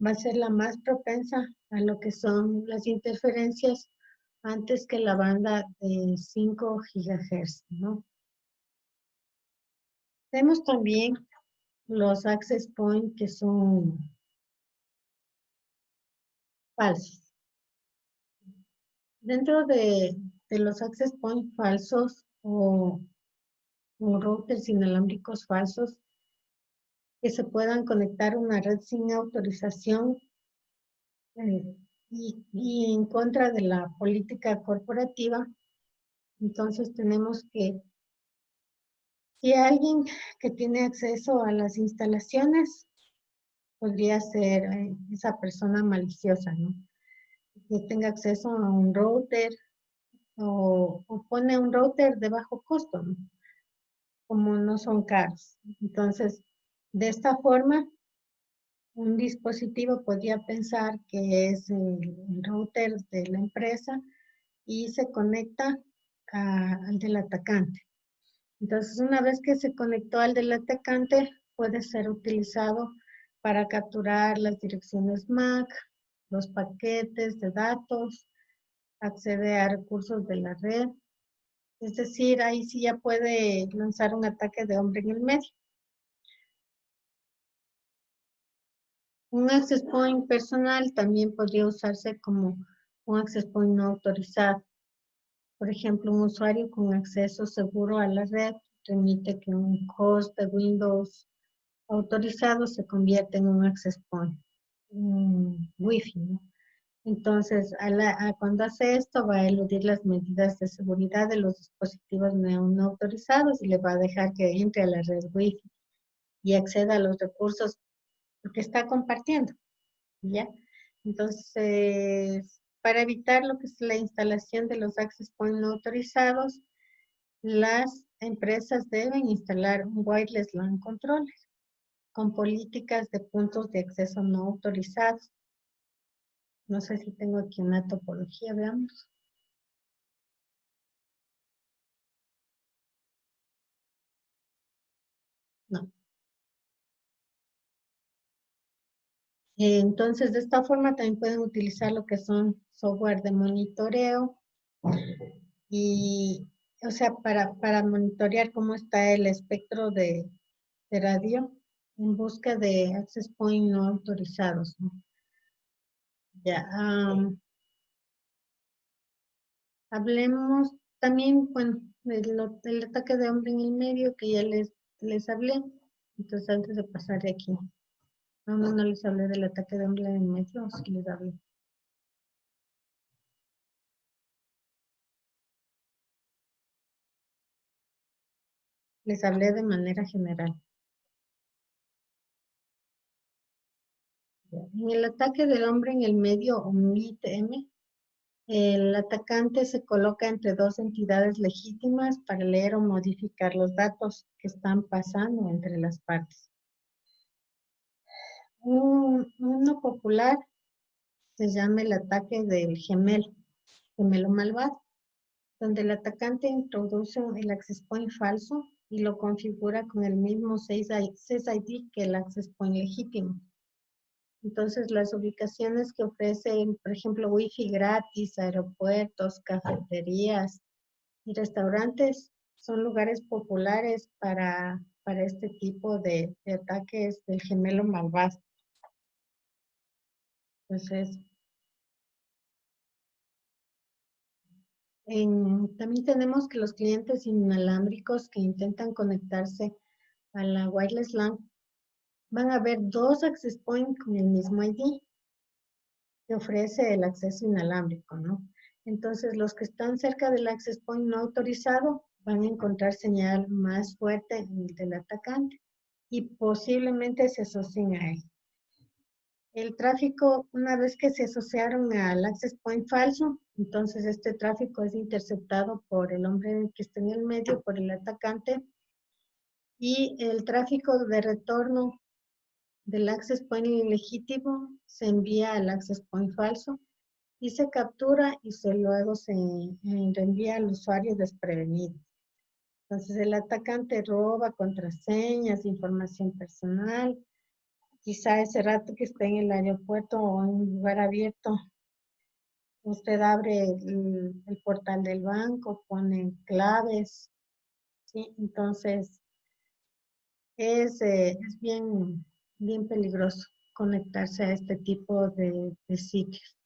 va a ser la más propensa a lo que son las interferencias antes que la banda de 5 GHz, ¿no? Tenemos también los access point que son falsos. Dentro de los access point falsos o routers inalámbricos falsos que se puedan conectar a una red sin autorización y en contra de la política corporativa, entonces tenemos que, si alguien que tiene acceso a las instalaciones, podría ser esa persona maliciosa, ¿no? Que tenga acceso a un router o pone un router de bajo costo, ¿no? Como no son caros. Entonces, de esta forma, un dispositivo podría pensar que es el router de la empresa y se conecta al del atacante. Entonces, una vez que se conectó al del atacante, puede ser utilizado para capturar las direcciones MAC, los paquetes de datos, acceder a recursos de la red. Es decir, ahí sí ya puede lanzar un ataque de hombre en el medio. Un access point personal también podría usarse como un access point no autorizado. Por ejemplo, un usuario con acceso seguro a la red permite que un host de Windows autorizado se convierta en un access point, un Wi-Fi, ¿no? Entonces, cuando hace esto, va a eludir las medidas de seguridad de los dispositivos no autorizados y le va a dejar que entre a la red Wi-Fi y acceda a los recursos que está compartiendo, ¿ya? Entonces, para evitar lo que es la instalación de los access point no autorizados, las empresas deben instalar un wireless LAN controller con políticas de puntos de acceso no autorizados. No sé si tengo aquí una topología, veamos. No. Entonces, de esta forma también pueden utilizar lo que son software de monitoreo y, o sea, para monitorear cómo está el espectro de radio en busca de access point no autorizados, ¿no? Ya, hablemos también, bueno, del ataque de hombre en el medio que ya les hablé. Entonces, antes de pasar de aquí. No les hablé del ataque de hombre en el medio, o sí les hablé. Les hablé de manera general. En el ataque del hombre en el medio, o MITM, el atacante se coloca entre dos entidades legítimas para leer o modificar los datos que están pasando entre las partes. Uno popular se llama el ataque del gemelo malvado, donde el atacante introduce el access point falso y lo configura con el mismo SysID que el access point legítimo. Entonces, las ubicaciones que ofrecen, por ejemplo, Wi-Fi gratis, aeropuertos, cafeterías y restaurantes, son lugares populares para este tipo de ataques del gemelo malvado. Entonces, También tenemos que los clientes inalámbricos que intentan conectarse a la wireless LAN van a ver dos access points con el mismo ID que ofrece el acceso inalámbrico, ¿no? Entonces, los que están cerca del access point no autorizado van a encontrar señal más fuerte en el del atacante y posiblemente se asocien a él. El tráfico, una vez que se asociaron al access point falso, entonces este tráfico es interceptado por el hombre que está en el medio, por el atacante, y el tráfico de retorno del access point ilegítimo se envía al access point falso y se captura y luego se reenvía al usuario desprevenido. Entonces el atacante roba contraseñas, información personal, quizá ese rato que esté en el aeropuerto o en un lugar abierto, usted abre el portal del banco, pone claves, ¿sí? Entonces es bien peligroso conectarse a este tipo de sitios.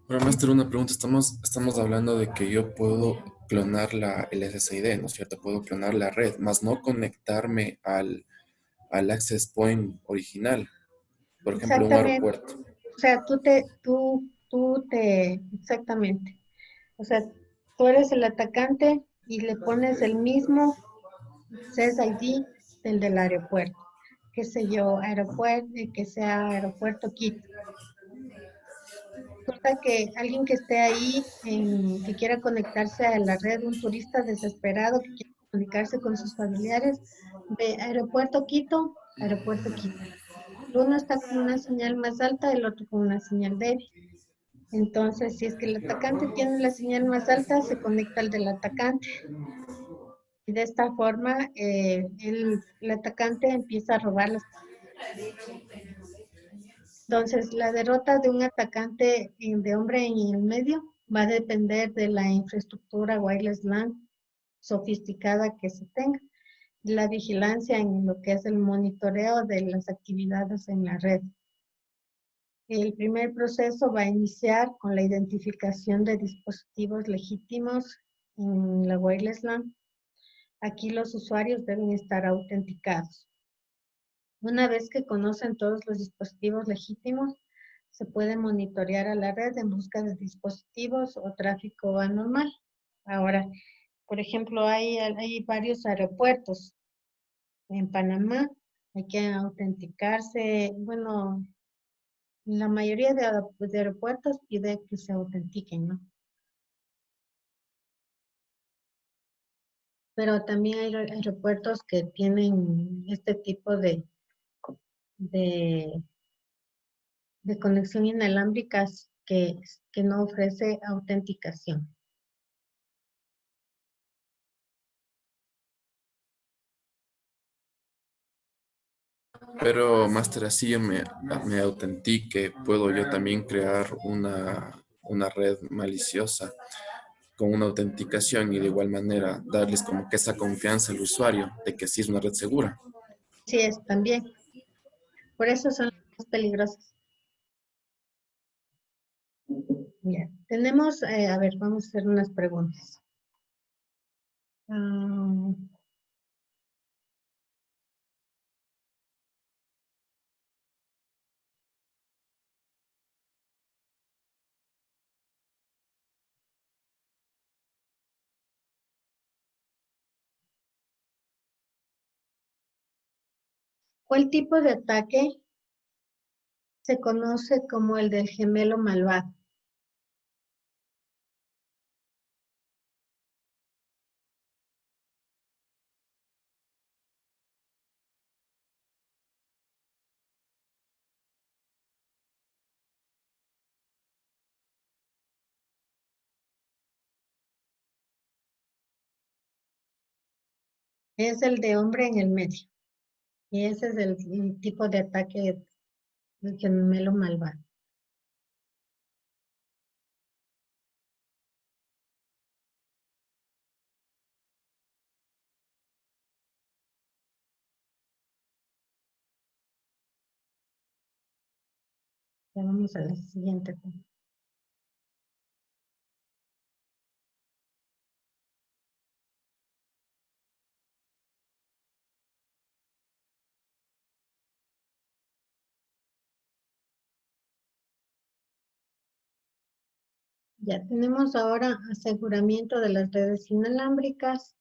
Pero Master, una pregunta. Estamos hablando de que yo puedo clonar el SSID, ¿no es cierto? Puedo clonar la red, más no conectarme al access point original. Por ejemplo, un Exactamente. aeropuerto. O sea, exactamente. O sea, tú eres el atacante y le pones el mismo CES ID del aeropuerto. Qué sé yo, aeropuerto, que sea aeropuerto Quito. Resulta que alguien que esté ahí, que quiera conectarse a la red, un turista desesperado que quiera comunicarse con sus familiares, de aeropuerto Quito, aeropuerto Quito. Uno está con una señal más alta, el otro con una señal débil. Entonces, si es que el atacante tiene la señal más alta, se conecta al del atacante. Y de esta forma, el atacante empieza a robar las. Entonces, la derrota de un atacante de hombre en el medio va a depender de la infraestructura wireless LAN sofisticada que se tenga, la vigilancia en lo que es el monitoreo de las actividades en la red. El primer proceso va a iniciar con la identificación de dispositivos legítimos en la wireless LAN. Aquí los usuarios deben estar autenticados. Una vez que conocen todos los dispositivos legítimos, se puede monitorear a la red en busca de dispositivos o tráfico anormal. Ahora, por ejemplo, hay varios aeropuertos en Panamá. Hay que autenticarse. Bueno, la mayoría de aeropuertos pide que se autentiquen, ¿no? Pero también hay aeropuertos que tienen este tipo de, de conexión inalámbricas que no ofrece autenticación. Pero Master, así yo me autentique, puedo yo también crear una red maliciosa con una autenticación y de igual manera darles como que esa confianza al usuario de que sí es una red segura. Sí, es también. Por eso son las más peligrosas. Ya. Tenemos, a ver, vamos a hacer unas preguntas. Ah, ¿cuál tipo de ataque se conoce como el del gemelo malvado? Es el de hombre en el medio. Y ese es el tipo de ataque del gemelo malvado. Ya vamos a la siguiente. Ya tenemos ahora aseguramiento de las redes inalámbricas.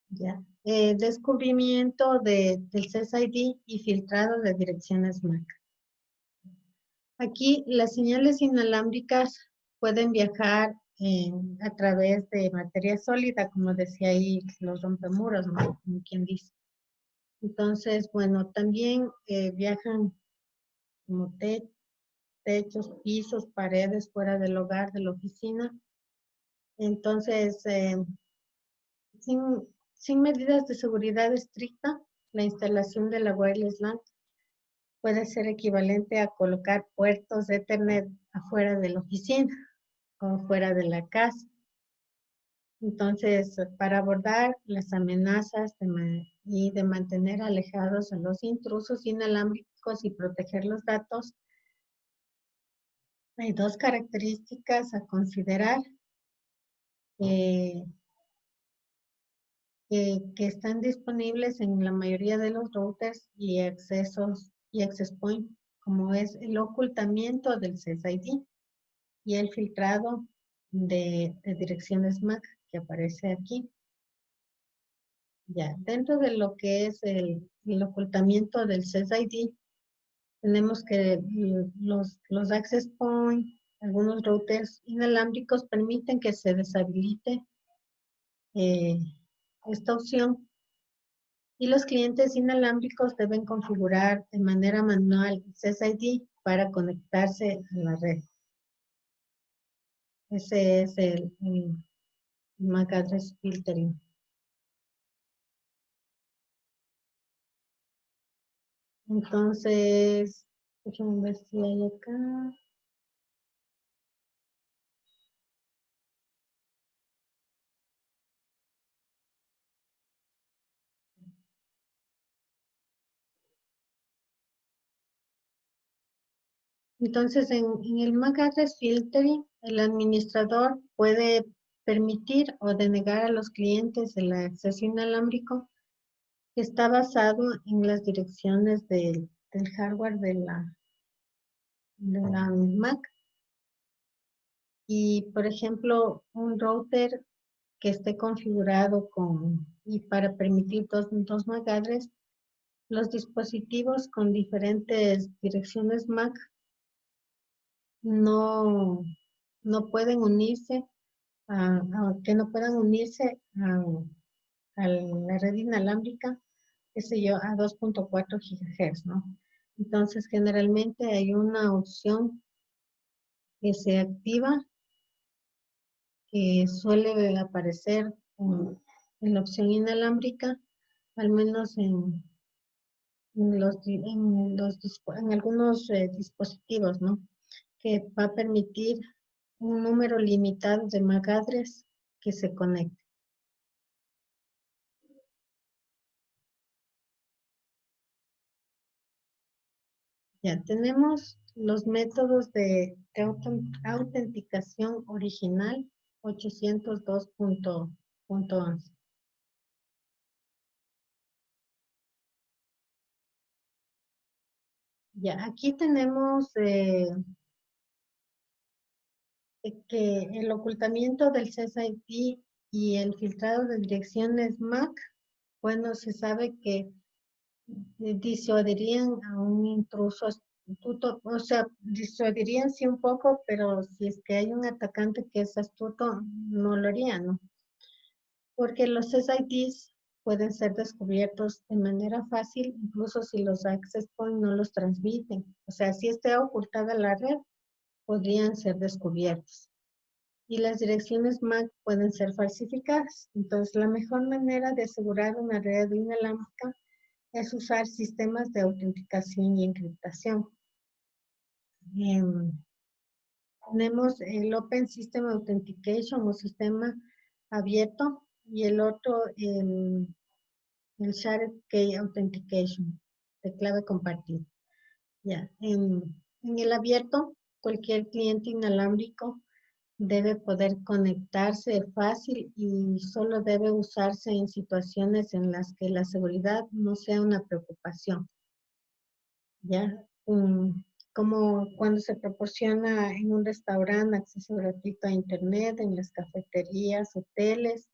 Ya. Descubrimiento del CSID y filtrado de direcciones MAC. Aquí las señales inalámbricas pueden viajar a través de materia sólida, como decía ahí los rompemuros, ¿no? Como quien dice. Entonces, bueno, también viajan como techos, pisos, paredes fuera del hogar, de la oficina. Entonces, sin medidas de seguridad estricta, la instalación de la wireless LAN puede ser equivalente a colocar puertos de Ethernet afuera de la oficina o fuera de la casa. Entonces, para abordar las amenazas y de mantener alejados a los intrusos inalámbricos y proteger los datos, hay dos características a considerar que están disponibles en la mayoría de los routers y accesos y access point, como es el ocultamiento del CSID y el filtrado de direcciones MAC que aparece aquí. Ya, dentro de lo que es el ocultamiento del CSID, tenemos que los access point, algunos routers inalámbricos permiten que se deshabilite esta opción y los clientes inalámbricos deben configurar de manera manual el CSID para conectarse a la red. Ese es el MAC address filtering. Entonces, déjenme ver si hay acá. Entonces, en el MAC address filtering, el administrador puede permitir o denegar a los clientes el acceso inalámbrico que está basado en las direcciones del hardware de la Mac. Y, por ejemplo, un router que esté configurado y para permitir dos MAC address, los dispositivos con diferentes direcciones MAC no pueden unirse, que no puedan unirse a la red inalámbrica, qué sé yo, a 2.4 GHz, ¿no? Entonces, generalmente hay una opción que se activa, que suele aparecer en la opción inalámbrica, al menos en algunos dispositivos, ¿no? Que va a permitir un número limitado de MAC address que se conecte. Ya tenemos los métodos de autenticación original 802.11. Ya, aquí tenemos que el ocultamiento del CSID y el filtrado de direcciones MAC, bueno, se sabe que disuadirían a un intruso astuto, o sea, disuadirían sí un poco, pero si es que hay un atacante que es astuto, no lo haría, ¿no? Porque los SIDs pueden ser descubiertos de manera fácil, incluso si los access point no los transmiten. O sea, si esté ocultada la red, podrían ser descubiertos. Y las direcciones MAC pueden ser falsificadas. Entonces, la mejor manera de asegurar una red inalámbrica es usar sistemas de autenticación y encriptación. Tenemos el Open System Authentication o sistema abierto y el otro, el Shared Key Authentication, de clave compartida. Ya. En el abierto, cualquier cliente inalámbrico debe poder conectarse fácil y solo debe usarse en situaciones en las que la seguridad no sea una preocupación. ¿Ya? como cuando se proporciona en un restaurante acceso gratuito a internet, en las cafeterías, hoteles,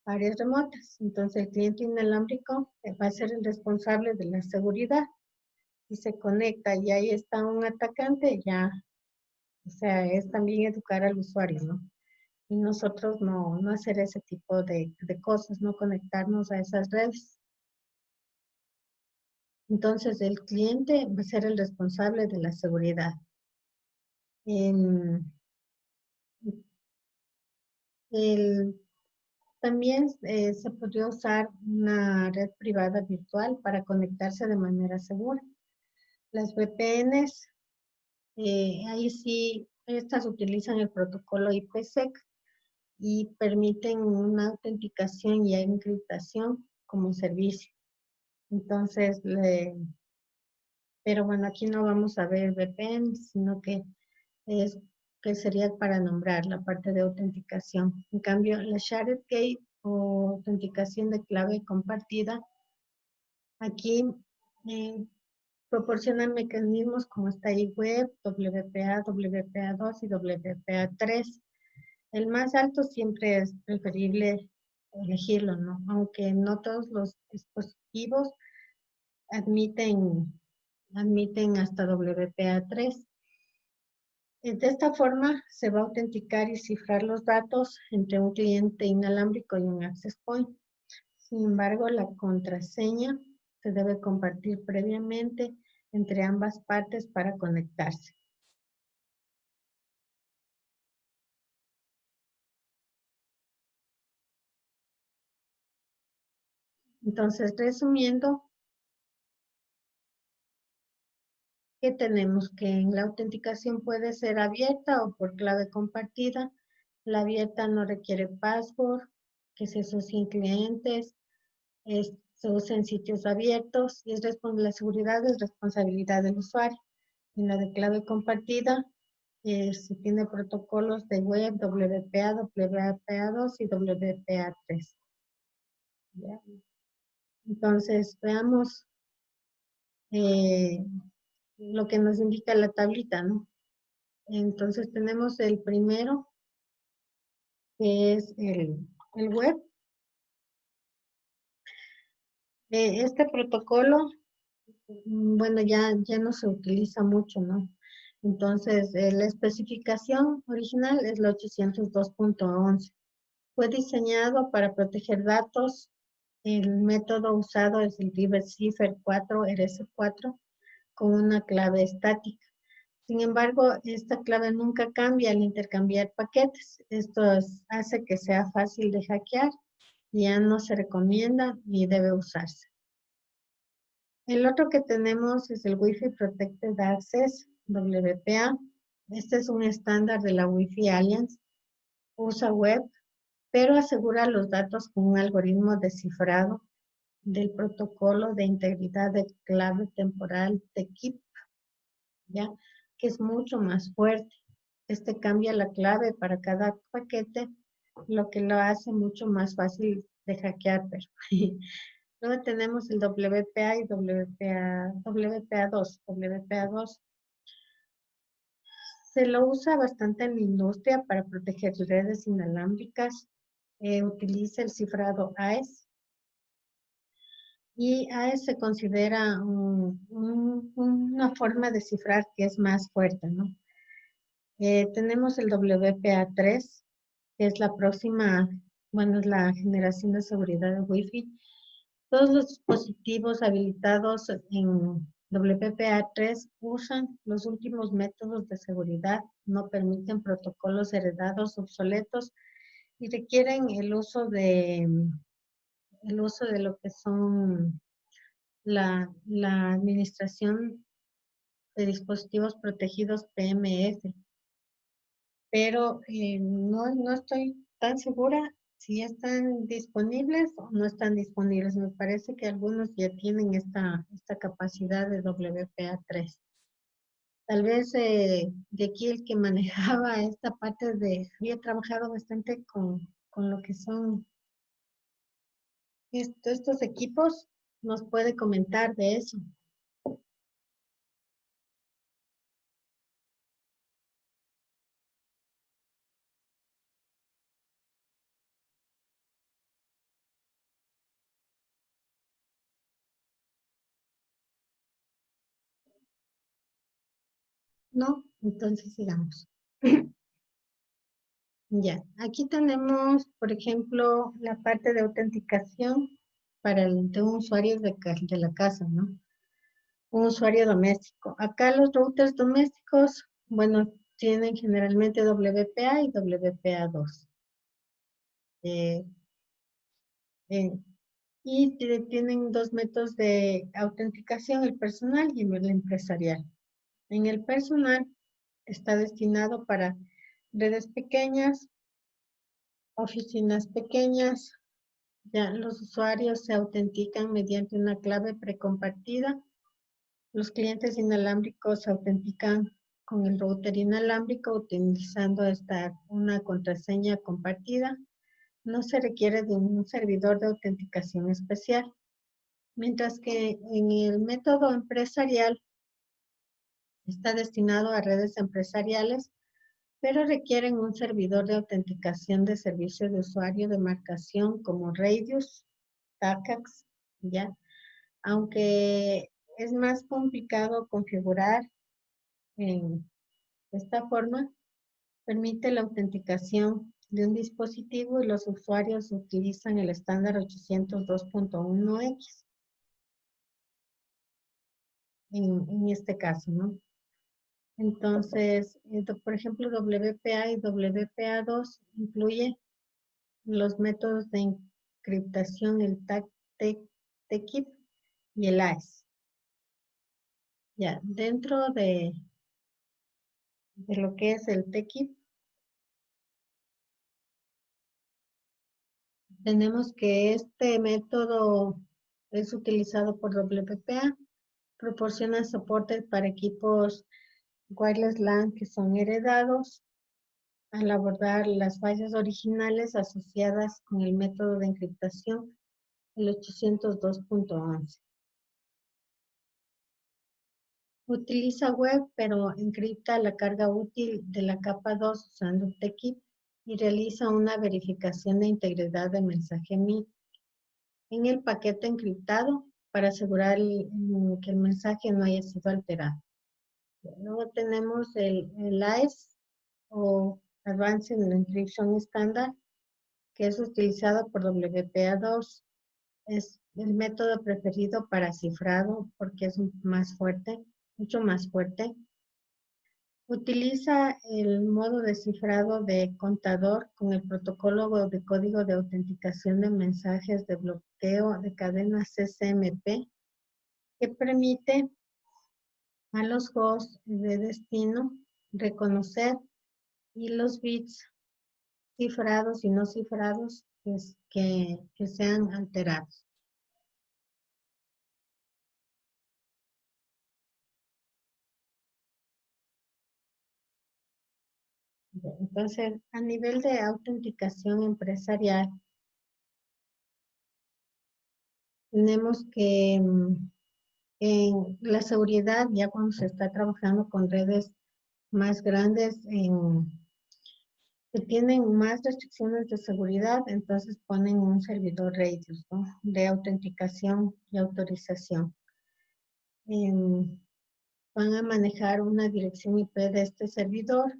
áreas remotas. Entonces el cliente inalámbrico va a ser el responsable de la seguridad y se conecta y ahí está un atacante, ya, o sea, es también educar al usuario, ¿no? Y nosotros no hacer ese tipo de cosas, no conectarnos a esas redes. Entonces el cliente va a ser el responsable de la seguridad. También se podría usar una red privada virtual para conectarse de manera segura. Las VPNs, ahí sí, estas utilizan el protocolo IPsec y permiten una autenticación y encriptación como servicio. Entonces, pero bueno, aquí no vamos a ver VPN, sino que sería para nombrar la parte de autenticación. En cambio, la Shared Key o autenticación de clave compartida, aquí proporcionan mecanismos como está ahí web, WPA, WPA2 y WPA3. El más alto siempre es preferible elegirlo, ¿no? Aunque no todos los dispositivos admiten hasta WPA3. De esta forma se va a autenticar y cifrar los datos entre un cliente inalámbrico y un access point. Sin embargo, la contraseña se debe compartir previamente entre ambas partes para conectarse. Entonces, resumiendo, ¿qué tenemos? Que en la autenticación puede ser abierta o por clave compartida. La abierta no requiere password, que se asocien clientes, se usa en sitios abiertos y la seguridad es responsabilidad del usuario. En la de clave compartida se tiene protocolos de web WPA, WPA2 y WPA3. ¿Ya? Entonces, veamos lo que nos indica la tablita, ¿no? Entonces tenemos el primero, que es el web. Este protocolo, bueno, ya no se utiliza mucho, ¿no? Entonces, la especificación original es la 802.11. Fue diseñado para proteger datos. El método usado es el reverse cipher 4, RS4, con una clave estática. Sin embargo, esta clave nunca cambia al intercambiar paquetes. Esto hace que sea fácil de hackear. Ya no se recomienda ni debe usarse. El otro que tenemos es el Wi-Fi Protected Access, WPA. Este es un estándar de la Wi-Fi Alliance. Usa web, pero asegura los datos con un algoritmo de cifrado del protocolo de integridad de clave temporal TKIP, ¿ya? Que es mucho más fuerte. Este cambia la clave para cada paquete, lo que lo hace mucho más fácil de hackear, pero luego tenemos el WPA y WPA2. WPA2 se lo usa bastante en la industria para proteger redes inalámbricas. Utiliza el cifrado AES. Y AES se considera una forma de cifrar que es más fuerte, ¿no? Tenemos el WPA3, que es la próxima, bueno, es la generación de seguridad de Wi-Fi. Todos los dispositivos habilitados en WPA3 usan los últimos métodos de seguridad, no permiten protocolos heredados obsoletos y requieren el uso de lo que son la administración de dispositivos protegidos PMF. Pero no estoy tan segura si están disponibles o no están disponibles. Me parece que algunos ya tienen esta capacidad de WPA3. Tal vez de aquí el que manejaba esta parte había trabajado bastante con lo que son estos equipos, nos puede comentar de eso. No, entonces sigamos. Ya, aquí tenemos, por ejemplo, la parte de autenticación para de un usuario de la casa, ¿no? Un usuario doméstico. Acá los routers domésticos, bueno, tienen generalmente WPA y WPA2. Y tienen dos métodos de autenticación, el personal y el empresarial. En el personal está destinado para redes pequeñas, oficinas pequeñas. Ya los usuarios se autentican mediante una clave precompartida. Los clientes inalámbricos se autentican con el router inalámbrico utilizando una contraseña compartida. No se requiere de un servidor de autenticación especial. Mientras que en el método empresarial está destinado a redes empresariales, pero requieren un servidor de autenticación de servicio de usuario de marcación como Radius, TACAX, ¿ya? Aunque es más complicado configurar en esta forma, permite la autenticación de un dispositivo y los usuarios utilizan el estándar 802.1x en este caso, ¿no? Entonces, por ejemplo, WPA y WPA2 incluye los métodos de encriptación, el TKIP y el AES. Ya, dentro de lo que es el TKIP, tenemos que este método es utilizado por WPA, proporciona soporte para equipos wireless LAN que son heredados al abordar las fallas originales asociadas con el método de encriptación, el 802.11. Utiliza web, pero encripta la carga útil de la capa 2 usando TKIP y realiza una verificación de integridad de mensaje MIT en el paquete encriptado para asegurar que el mensaje no haya sido alterado. Luego tenemos el AES o Advanced Encryption Standard, que es utilizado por WPA2. Es el método preferido para cifrado porque es más fuerte, mucho más fuerte. Utiliza el modo de cifrado de contador con el protocolo de código de autenticación de mensajes de bloqueo de cadena CCMP, que permite a los hosts de destino reconocer y los bits cifrados y no cifrados que sean alterados. Entonces, a nivel de autenticación empresarial, tenemos que en la seguridad, ya cuando se está trabajando con redes más grandes, que tienen más restricciones de seguridad, entonces ponen un servidor Radius, ¿no? De autenticación y autorización. Van a manejar una dirección IP de este servidor.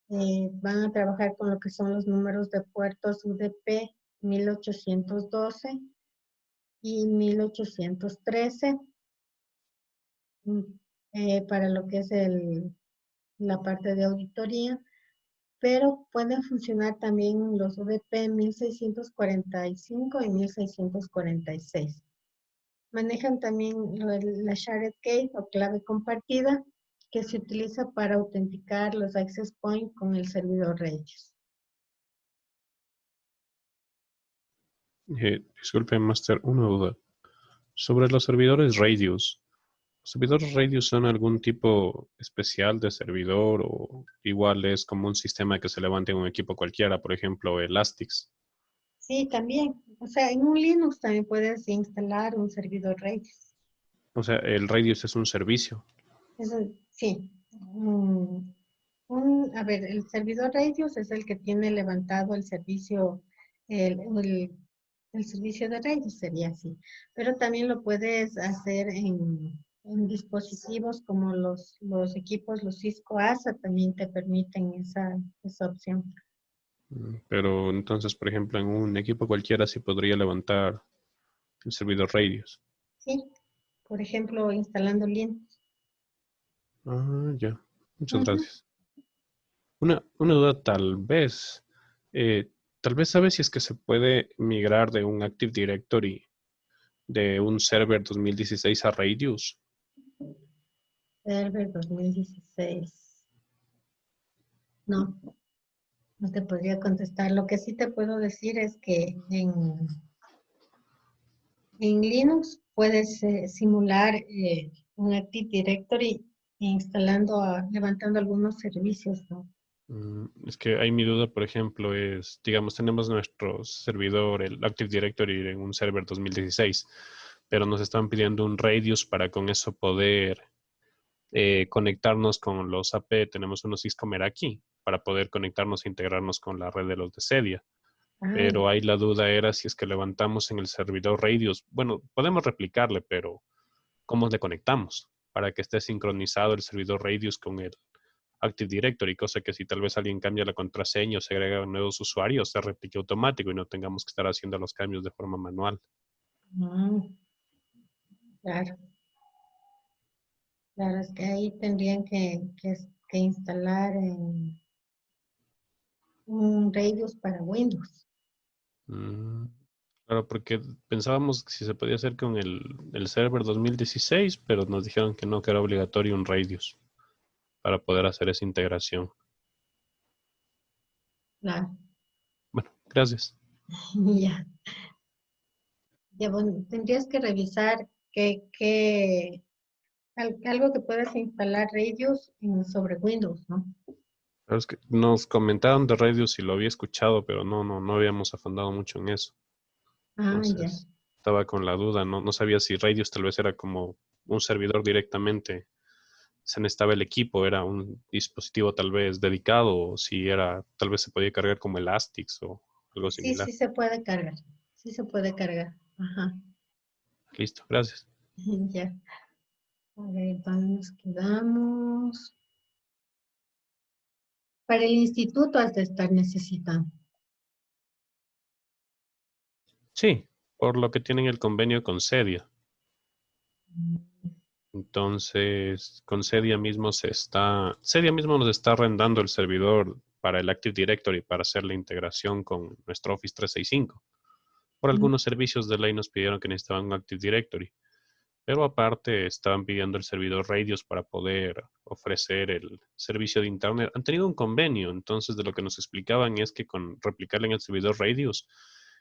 Van a trabajar con lo que son los números de puertos UDP 1812 y 1813 para lo que es la parte de auditoría, pero pueden funcionar también los UDP 1645 y 1646. Manejan también la Shared Key o clave compartida, que se utiliza para autenticar los access points con el servidor Radius. Disculpe, Master, una duda. Sobre los servidores Radius. ¿Los servidores Radius son algún tipo especial de servidor o igual es como un sistema que se levante en un equipo cualquiera, por ejemplo, Elastix? Sí, también. O sea, en un Linux también puedes instalar un servidor Radius. O sea, el Radius es un servicio. Sí. A ver, el servidor Radius es el que tiene levantado el servicio, el servicio de Radius sería así. Pero también lo puedes hacer en en dispositivos como los equipos, los Cisco ASA también te permiten esa opción. Pero entonces, por ejemplo, en un equipo cualquiera sí podría levantar el servidor Radius. Sí, por ejemplo, instalando Linux. Ah, ya. Muchas Ujú. gracias. Una duda tal vez sabes si es que se puede migrar de un Active Directory de un server 2016 a Radius. Server 2016. No, no te podría contestar. Lo que sí te puedo decir es que en Linux puedes simular un Active Directory instalando, levantando algunos servicios, ¿no? Es que ahí mi duda, por ejemplo, es, digamos, tenemos nuestro servidor, el Active Directory, en un server 2016, pero nos están pidiendo un Radius para con eso poder conectarnos con los AP. Tenemos unos Cisco Meraki para poder conectarnos e integrarnos con la red de los de Cedia. Ah, Pero ya. ahí la duda era si es que levantamos en el servidor Radius. Bueno, podemos replicarle, pero ¿cómo le conectamos? Para que esté sincronizado el servidor Radius con el Active Directory, cosa que si tal vez alguien cambia la contraseña o se agregan nuevos usuarios, se replique automático y no tengamos que estar haciendo los cambios de forma manual. Ah, claro, claro, es que ahí tendrían que instalar un Radius para Windows. Mm, claro, porque pensábamos que si se podía hacer con el server 2016, pero nos dijeron que era obligatorio un Radius para poder hacer esa integración. Claro, Bueno, gracias. ya. Ya, bueno, tendrías que revisar algo que puedas instalar Radius sobre Windows, ¿no? Claro, es que nos comentaron de Radius y lo había escuchado, pero no habíamos afondado mucho en eso. Ah, ya. Entonces, estaba con la duda, no sabía si Radius tal vez era como un servidor directamente, se necesitaba el equipo, era un dispositivo tal vez dedicado, o si era, tal vez se podía cargar como Elastix o algo Sí, similar. sí se puede cargar. Sí se puede cargar. Ajá. Listo, gracias. Ya. A ver, ¿dónde nos quedamos? Para el instituto has de estar necesitando. Sí, por lo que tienen el convenio con Cedia. Entonces, con Cedia mismo nos está arrendando el servidor para el Active Directory para hacer la integración con nuestro Office 365. Por Mm. algunos servicios de ley nos pidieron que necesitaban un Active Directory, pero aparte estaban pidiendo el servidor Radius para poder ofrecer el servicio de Internet. Han tenido un convenio, entonces de lo que nos explicaban es que con replicarle en el servidor Radius,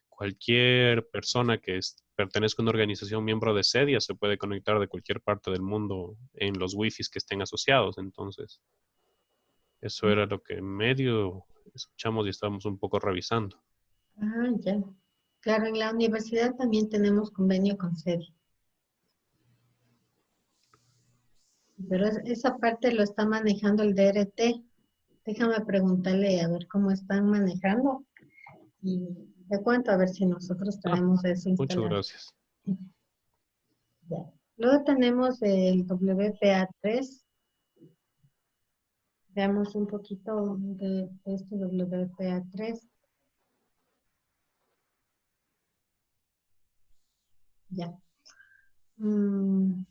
cualquier persona que pertenezca a una organización miembro de Cedia se puede conectar de cualquier parte del mundo en los wifis que estén asociados. Entonces, eso era lo que medio escuchamos y estábamos un poco revisando. Ah, ya. Claro, en la universidad también tenemos convenio con SEDI, pero esa parte lo está manejando el DRT. Déjame preguntarle a ver cómo están manejando y te cuento a ver si nosotros Ah, tenemos eso muchas instalado. gracias. Ya. Luego tenemos el WPA3. Veamos un poquito de este WPA3. Ya. Mm,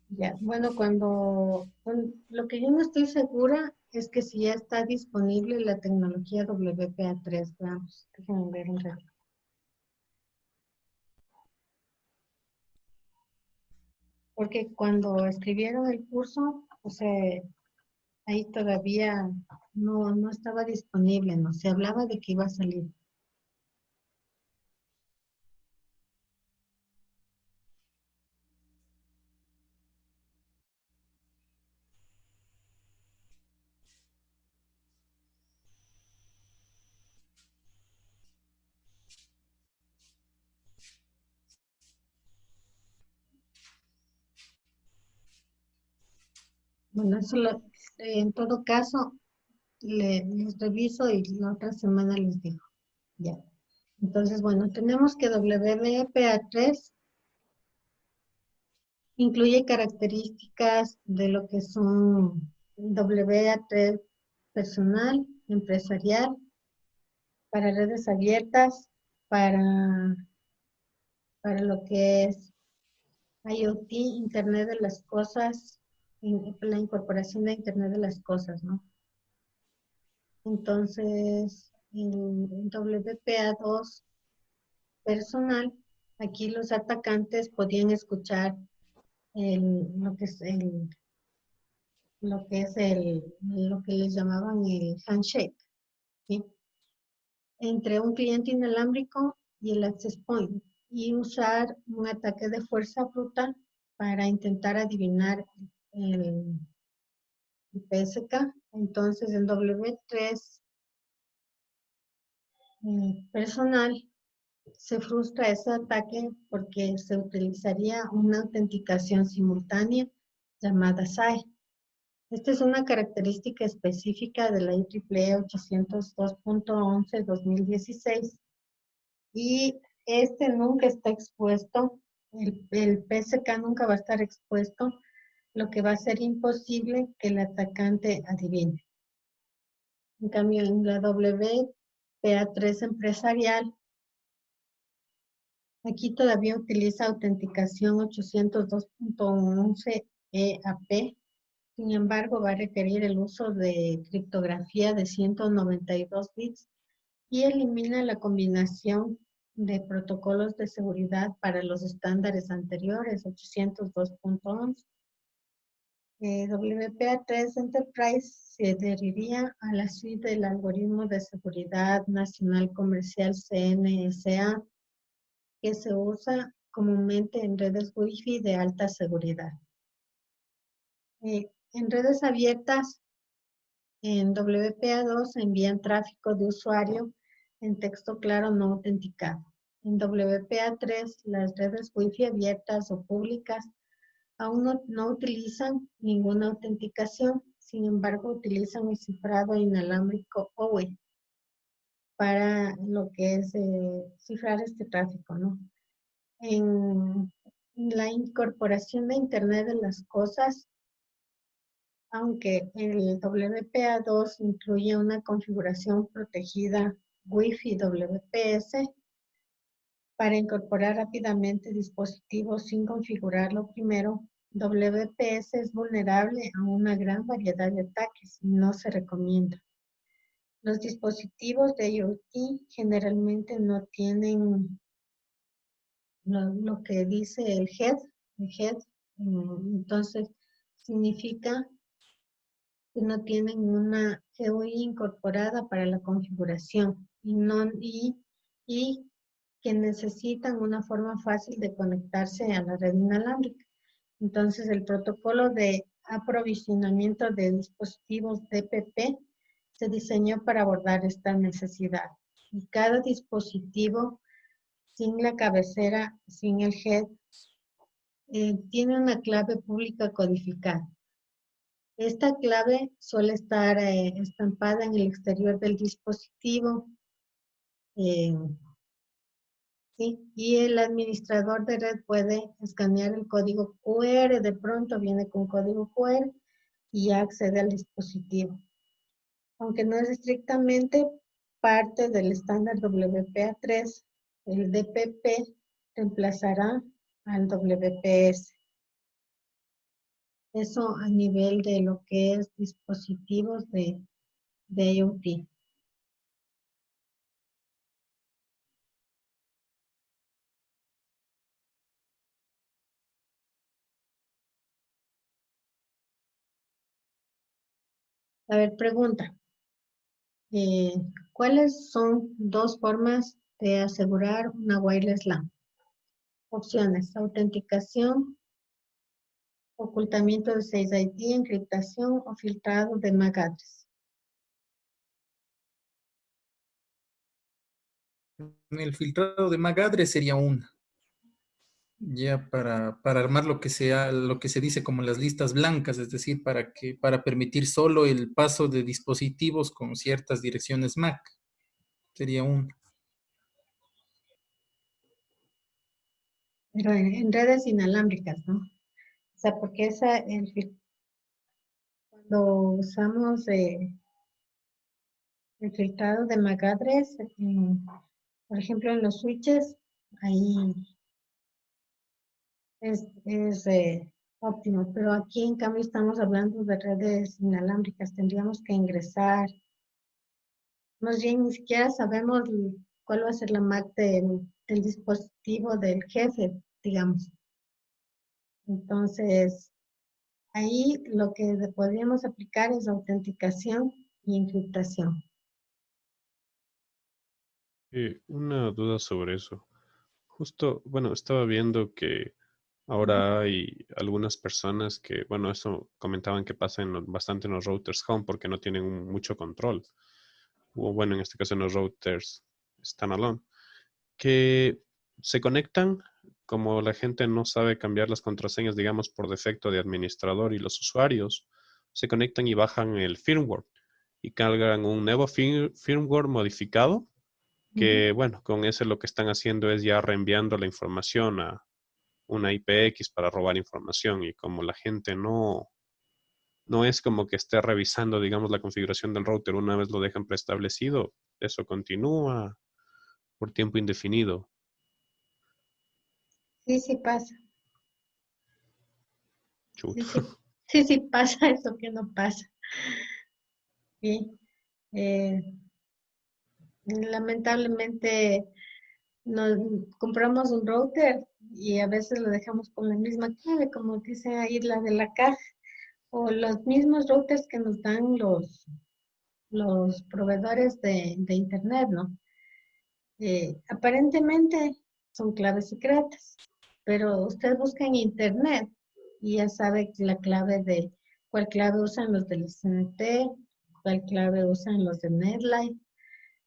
ya. Bueno, lo que yo no estoy segura es que si ya está disponible la tecnología WPA3. Veamos, déjenme ver un rato. Porque cuando escribieron el curso, o sea, ahí todavía no estaba disponible, no se hablaba de que iba a salir. Bueno, en todo caso, les reviso y la otra semana les digo. Ya. Entonces, bueno, tenemos que WBPA3 incluye características de lo que son WBA3 personal, empresarial, para redes abiertas, para lo que es IoT, Internet de las Cosas, la incorporación de Internet de las Cosas, ¿no? Entonces, en WPA2 personal, aquí los atacantes podían escuchar lo que les llamaban el handshake, ¿sí? Entre un cliente inalámbrico y el access point, y usar un ataque de fuerza bruta para intentar adivinar el PSK. Entonces, en W3 personal se frustra ese ataque porque se utilizaría una autenticación simultánea llamada SAE. Esta es una característica específica de la IEEE 802.11/2016 y este nunca está expuesto, el PSK nunca va a estar expuesto, lo que va a ser imposible que el atacante adivine. En cambio, en la WPA3 empresarial, aquí todavía utiliza autenticación 802.11 EAP. Sin embargo, va a requerir el uso de criptografía de 192 bits y elimina la combinación de protocolos de seguridad para los estándares anteriores, 802.11. WPA3 Enterprise se adheriría a la suite del algoritmo de seguridad nacional comercial CNSA, que se usa comúnmente en redes Wi-Fi de alta seguridad. En redes abiertas, en WPA2 envían tráfico de usuario en texto claro no autenticado. En WPA3, las redes Wi-Fi abiertas o públicas aún no utilizan ninguna autenticación, sin embargo utilizan el cifrado inalámbrico OWE para lo que es cifrar este tráfico, ¿no? En la incorporación de Internet de las Cosas, aunque el WPA2 incluye una configuración protegida Wi-Fi WPS para incorporar rápidamente dispositivos sin configurarlo primero, WPS es vulnerable a una gran variedad de ataques y no se recomienda. Los dispositivos de IoT generalmente no tienen lo que dice el head, entonces significa que no tienen una GUI incorporada para la configuración y que necesitan una forma fácil de conectarse a la red inalámbrica. Entonces, el protocolo de aprovisionamiento de dispositivos DPP se diseñó para abordar esta necesidad. Y cada dispositivo sin la cabecera, sin el head, tiene una clave pública codificada. Esta clave suele estar estampada en el exterior del dispositivo. ¿Sí? Y el administrador de red puede escanear el código QR, de pronto viene con código QR y ya accede al dispositivo. Aunque no es estrictamente parte del estándar WPA3, el DPP reemplazará al WPS. Eso a nivel de lo que es dispositivos de IoT. A ver, pregunta. ¿Cuáles son dos formas de asegurar una wireless LAN? Opciones: autenticación, ocultamiento de 6ID, encriptación o filtrado de MAC address. El filtrado de MAC address sería una. Ya para armar lo que se dice como las listas blancas, es decir, para permitir solo el paso de dispositivos con ciertas direcciones MAC. Sería una. pero en redes inalámbricas, ¿no? O sea, porque cuando usamos el filtrado de MAC address, por ejemplo, en los switches, ahí es óptimo, pero aquí en cambio estamos hablando de redes inalámbricas, tendríamos que ingresar, más bien ni siquiera sabemos cuál va a ser la MAC del dispositivo del jefe, digamos. Entonces, ahí lo que podríamos aplicar es autenticación y encriptación. Una duda sobre eso. Justo, bueno, estaba viendo que ahora hay algunas personas que, bueno, eso comentaban que pasa bastante en los routers home porque no tienen mucho control. O bueno, en este caso en los routers standalone, que se conectan, como la gente no sabe cambiar las contraseñas, digamos, por defecto de administrador y los usuarios, se conectan y bajan el firmware y cargan un nuevo firmware modificado que, bueno, con ese lo que están haciendo es ya reenviando la información a una IPX para robar información y como la gente no es como que esté revisando, digamos, la configuración del router una vez lo dejan preestablecido, eso continúa por tiempo indefinido. Sí, sí pasa. Chuta. Sí pasa eso que no pasa. Sí. Eh, Lamentablemente nos compramos un router y a veces lo dejamos con la misma clave, como dice ahí la de la caja, o los mismos routers que nos dan los proveedores de internet, ¿no? Aparentemente son claves secretas, pero usted busca en internet y ya sabe la clave cuál clave usan los del CNT, cuál clave usan los de NetLife.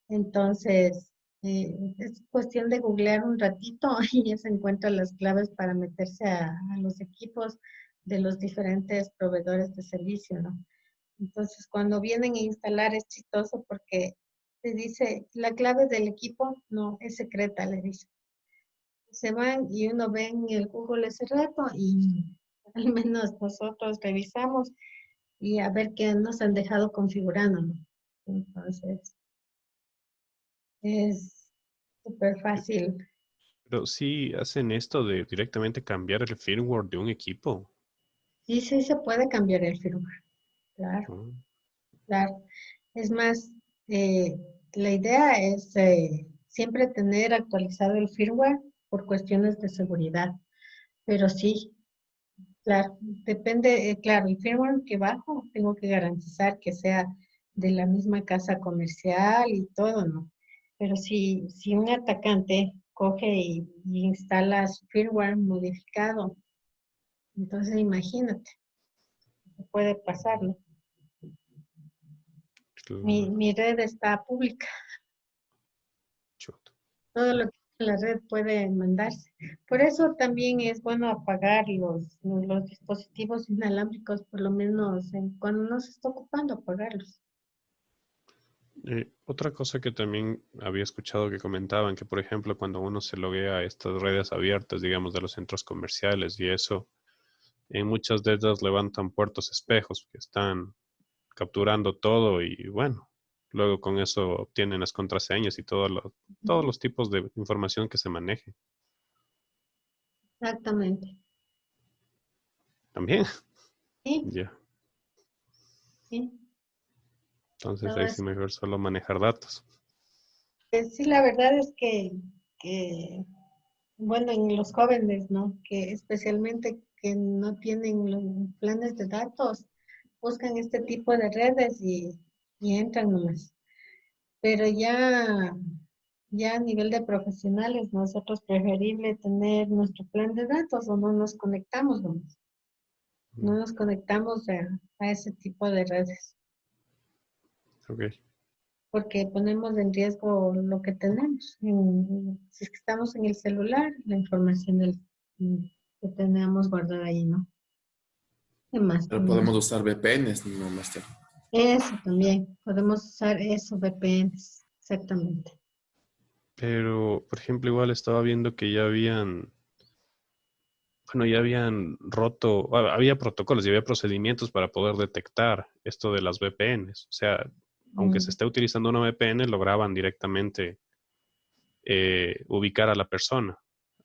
Entonces, es cuestión de googlear un ratito y ya se encuentran las claves para meterse a los equipos de los diferentes proveedores de servicio, ¿no? Entonces, cuando vienen a instalar es chistoso porque te dice, la clave del equipo no es secreta, le dice. Se van y uno ve en el Google ese rato y al menos nosotros revisamos y a ver qué nos han dejado configurando, ¿no? Entonces, es súper fácil. Pero sí hacen esto de directamente cambiar el firmware de un equipo. Y sí se puede cambiar el firmware, claro, ¿No? claro. Es más, eh, la idea es siempre tener actualizado el firmware por cuestiones de seguridad. Pero sí, claro, depende, claro, el firmware que bajo, tengo que garantizar que sea de la misma casa comercial y todo, ¿no? Pero si un atacante coge y instala su firmware modificado, entonces imagínate, ¿qué puede pasar, no? Claro. Mi red está pública, Chuta. todo lo que en la red puede mandarse. Por eso también es bueno apagar los dispositivos inalámbricos, por lo menos cuando no se está ocupando, apagarlos. Otra cosa que también había escuchado que comentaban, que por ejemplo cuando uno se loguea a estas redes abiertas, digamos, de los centros comerciales y eso, en muchas de ellas levantan puertos espejos que están capturando todo y bueno, luego con eso obtienen las contraseñas y todos los tipos de información que se maneje. Exactamente. También, Sí, ya. sí, Entonces todo ahí sí eso. mejor solo manejar datos. Sí, la verdad es que, bueno, en los jóvenes, ¿no? Que especialmente que no tienen los planes de datos, buscan este tipo de redes y entran nomás. Pero ya a nivel de profesionales, nosotros preferible tener nuestro plan de datos o no nos conectamos nomás. No Mm, nos conectamos a ese tipo de redes, ok. porque ponemos en riesgo lo que tenemos. Si es que estamos en el celular, la información que tenemos guardada ahí, ¿no? ¿Qué más Pero podemos? podemos usar VPNs, no, Master. Eso también, podemos usar eso, VPNs, exactamente. Pero, por ejemplo, igual estaba viendo que ya habían bueno, ya habían roto, había protocolos y había procedimientos para poder detectar esto de las VPNs. O sea, aunque se Mm, esté utilizando una VPN, lograban directamente ubicar a la persona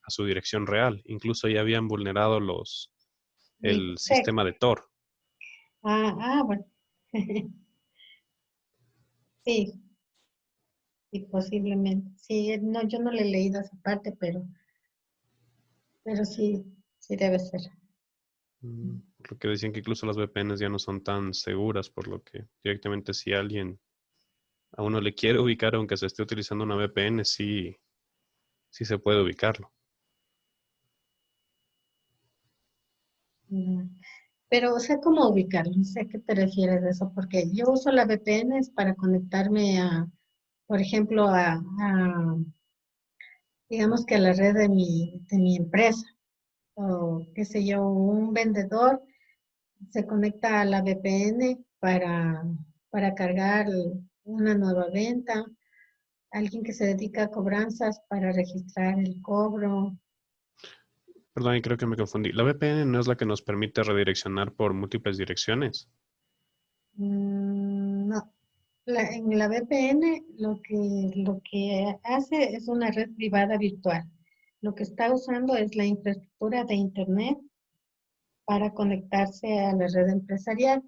a su dirección real. Incluso ya habían vulnerado el IPsec. sistema de Tor. Bueno. Sí, sí, posiblemente. Sí, no, yo no le he leído esa parte, pero sí, sí debe ser. Por lo que decían que incluso las VPNs ya no son tan seguras, por lo que directamente si alguien a uno le quiere ubicar, aunque se esté utilizando una VPN, sí, sí se puede ubicarlo. Mm. Pero, o sea, ¿cómo ubicarlo? No sé a qué te refieres de eso, porque yo uso la VPN para conectarme a, por ejemplo, digamos que a la red de mi empresa, o qué sé yo, un vendedor se conecta a la VPN para cargar una nueva venta, alguien que se dedica a cobranzas para registrar el cobro. Perdón, y creo que me confundí. La VPN no es la que nos permite redireccionar por múltiples direcciones. No, en la VPN lo que hace es una red privada virtual. Lo que está usando es la infraestructura de Internet para conectarse a la red empresarial.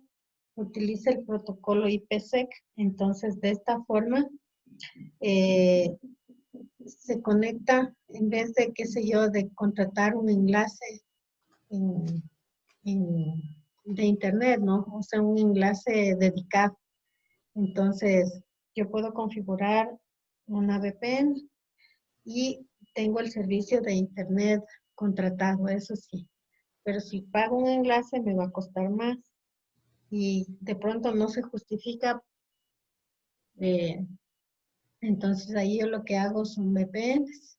Utiliza el protocolo IPsec. Entonces, de esta forma, eh, se conecta en vez de, qué sé yo, de contratar un enlace en- en- de Internet, ¿no? O sea, un enlace dedicado. Entonces, yo puedo configurar una VPN y tengo el servicio de Internet contratado, eso sí. Pero si pago un enlace me va a costar más y de pronto no se justifica. eh, entonces, ahí yo lo que hago son VPNs.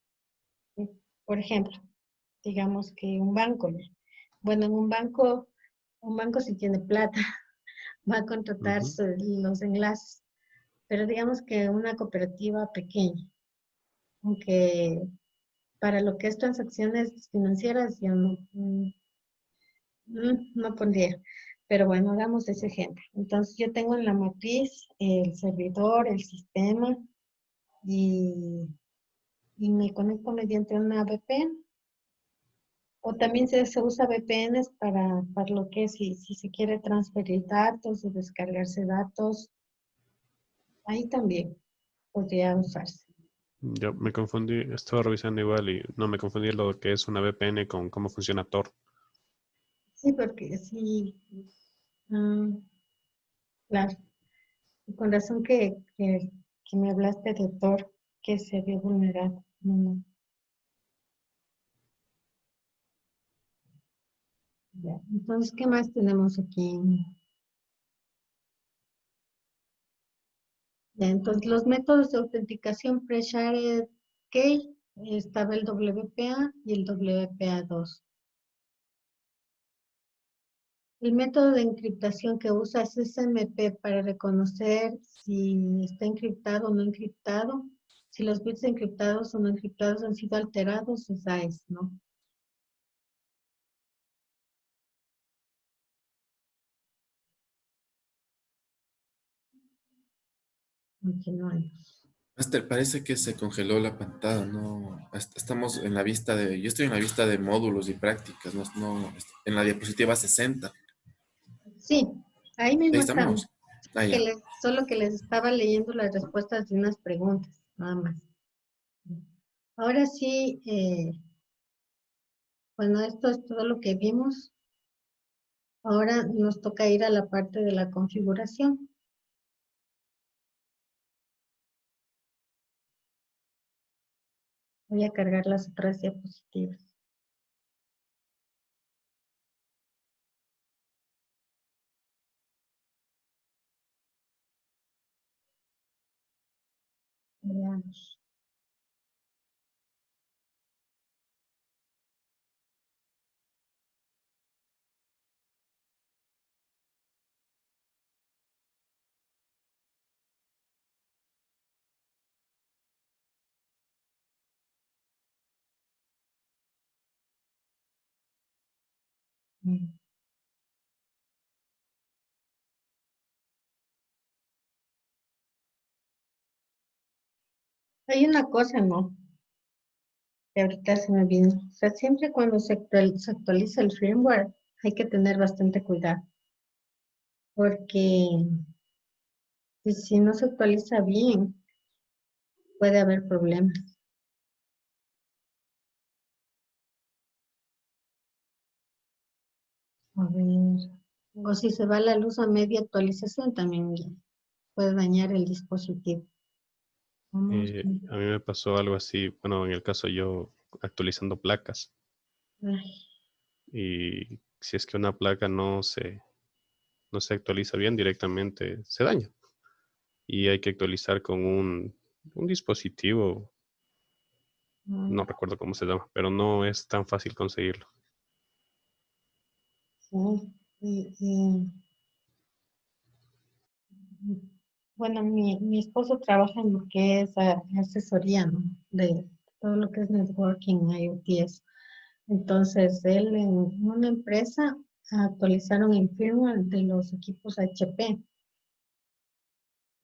¿Sí? Por ejemplo, digamos que un banco, ¿ya? Bueno, en un banco si tiene plata, va a contratar Ujú. los enlaces. Pero digamos que una cooperativa pequeña, aunque para lo que es transacciones financieras, yo no pondría. Pero bueno, hagamos ese ejemplo. Entonces, yo tengo en la matriz el servidor, el sistema y me conecto mediante una VPN. O también se usa VPNs para lo que es, si se quiere transferir datos o descargarse datos, ahí también podría usarse. Yo me confundí, estaba revisando igual y no me confundí lo que es una VPN con cómo funciona Tor. Sí, porque sí, mm, claro. Con razón que me hablaste de Tor, que se había vulnerado. Ya. Entonces, ¿qué más tenemos aquí? Ya, entonces, los métodos de autenticación pre-shared key, estaba el WPA y el WPA2. El método de encriptación que usa es SMP para reconocer si está encriptado o no encriptado. Si los bits encriptados o no encriptados han sido alterados, es AES, ¿no? Continuamos. Master, parece que se congeló la pantalla, no, estamos en la vista yo estoy en la vista de módulos y prácticas, en la diapositiva 60. Sí, ahí Ahí mismo estamos. estamos. Ah, ya. Solo que les estaba leyendo las respuestas de unas preguntas, nada más. Ahora sí, bueno, esto es todo lo que vimos. Ahora nos toca ir a la parte de la configuración. Voy a cargar las otras diapositivas. Veamos. Mm. Hay una cosa, ¿no? Que ahorita se me vino. O sea, siempre cuando se actualiza el firmware, hay que tener bastante cuidado. Porque si no se actualiza bien, puede haber problemas. A ver. O si se va la luz a media actualización, también puede dañar el dispositivo. Vamos. A mí me pasó algo así, bueno, en el caso yo actualizando placas, Ay, y si es que una placa no se actualiza bien directamente, se daña. Y hay que actualizar con un dispositivo, no recuerdo cómo se llama, pero no es tan fácil conseguirlo. sí. Bueno, mi esposo trabaja en lo que es asesoría, ¿no? De todo lo que es networking, IoT. Entonces, él en una empresa actualizaron el firmware de los equipos HP.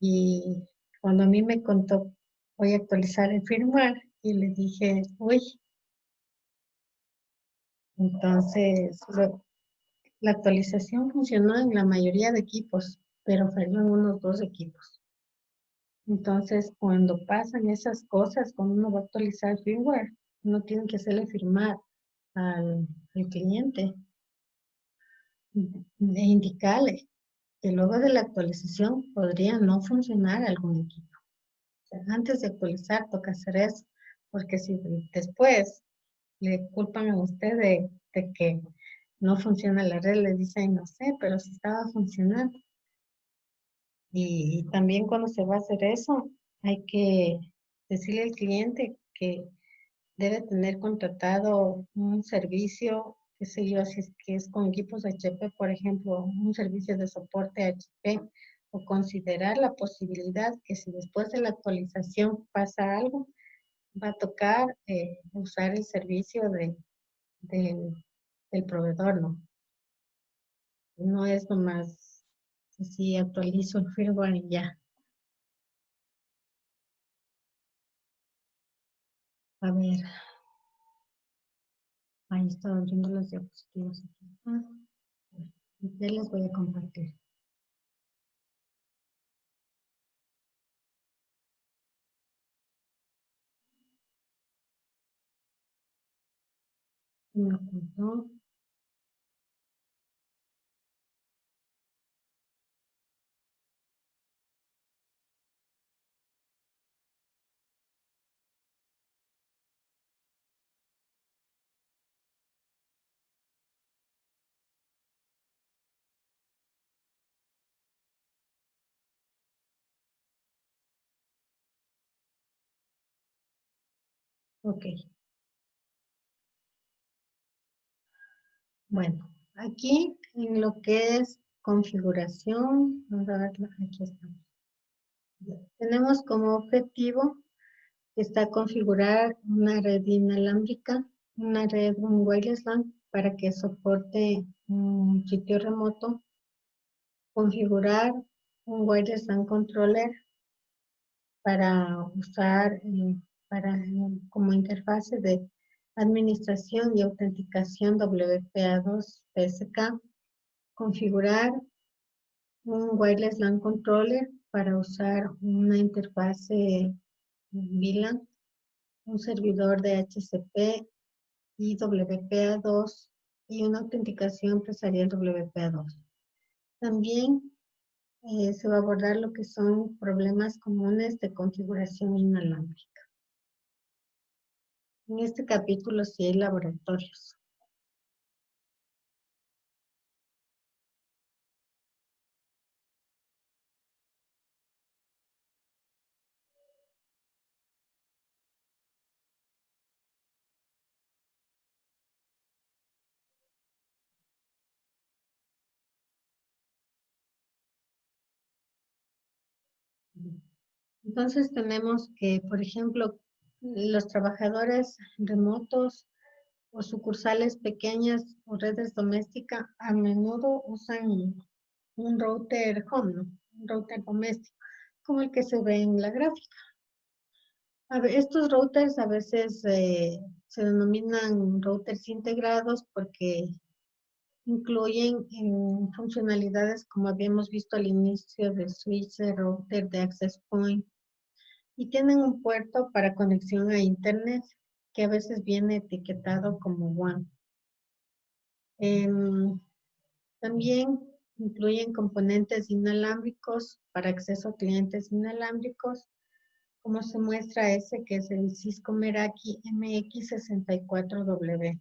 Y cuando a mí me contó, voy a actualizar el firmware, y le dije, uy, entonces la actualización funcionó en la mayoría de equipos, pero falló en unos 2 equipos. Entonces, cuando pasan esas cosas, cuando uno va a actualizar el firmware, uno tiene que hacerle firmar al cliente e indicarle que luego de la actualización podría no funcionar algún equipo. O sea, antes de actualizar toca hacer eso, porque si después le culpan a usted de que no funciona la red, le dicen, no sé, pero si estaba funcionando. Y también cuando se va a hacer eso, hay que decirle al cliente que debe tener contratado un servicio, qué sé yo, si es que es con equipos HP, por ejemplo, un servicio de soporte HP, o considerar la posibilidad que si después de la actualización pasa algo, va a tocar usar el servicio del del proveedor, ¿no? No es nomás si actualizo el firmware y ya. A ver, ahí estaba abriendo los diapositivas aquí. Ya les voy a compartir. Me ocultó. Ok. Bueno, aquí en lo que es configuración, vamos a ver, aquí estamos. Tenemos como objetivo está configurar una red inalámbrica, una red, un wireless LAN para que soporte un sitio remoto, configurar un wireless LAN controller para usar como interfase de administración y autenticación WPA2 PSK, configurar un wireless LAN controller para usar una interfase VLAN, un servidor de HCP y WPA2 y una autenticación empresarial WPA2. También se va a abordar lo que son problemas comunes de configuración inalámbrica. En este capítulo sí hay laboratorios. Entonces tenemos que, por ejemplo, los trabajadores remotos o sucursales pequeñas o redes domésticas a menudo usan un router home, ¿no? Un router doméstico, como el que se ve en la gráfica. Estos routers a veces se denominan routers integrados porque incluyen funcionalidades como habíamos visto al inicio de switch, de router, de access point, y tienen un puerto para conexión a internet que a veces viene etiquetado como WAN. También incluyen componentes inalámbricos para acceso a clientes inalámbricos, como se muestra ese que es el Cisco Meraki MX64W.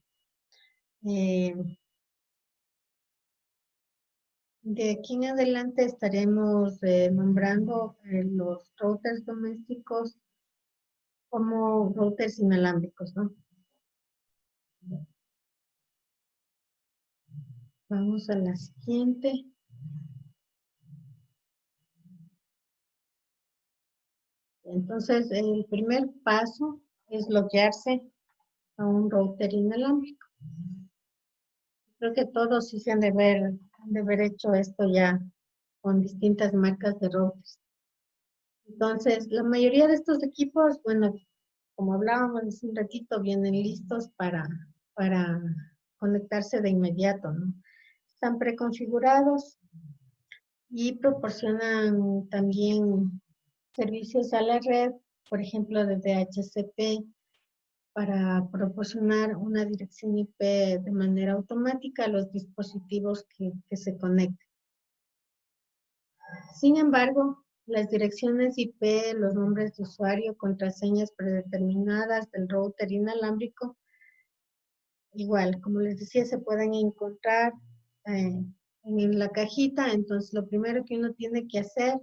De aquí en adelante estaremos nombrando los routers domésticos como routers inalámbricos, ¿no? Vamos a la siguiente. Entonces, el primer paso es loguearse a un router inalámbrico. Creo que todos sí se han de haber hecho esto ya con distintas marcas de routers. Entonces, la mayoría de estos equipos, bueno, como hablábamos hace un ratito, vienen listos para conectarse de inmediato, ¿no? Están preconfigurados y proporcionan también servicios a la red, por ejemplo, de DHCP, para proporcionar una dirección IP de manera automática a los dispositivos que se conecten. Sin embargo, las direcciones IP, los nombres de usuario, contraseñas predeterminadas del router inalámbrico, igual, como les decía, se pueden encontrar en la cajita. Entonces, lo primero que uno tiene que hacer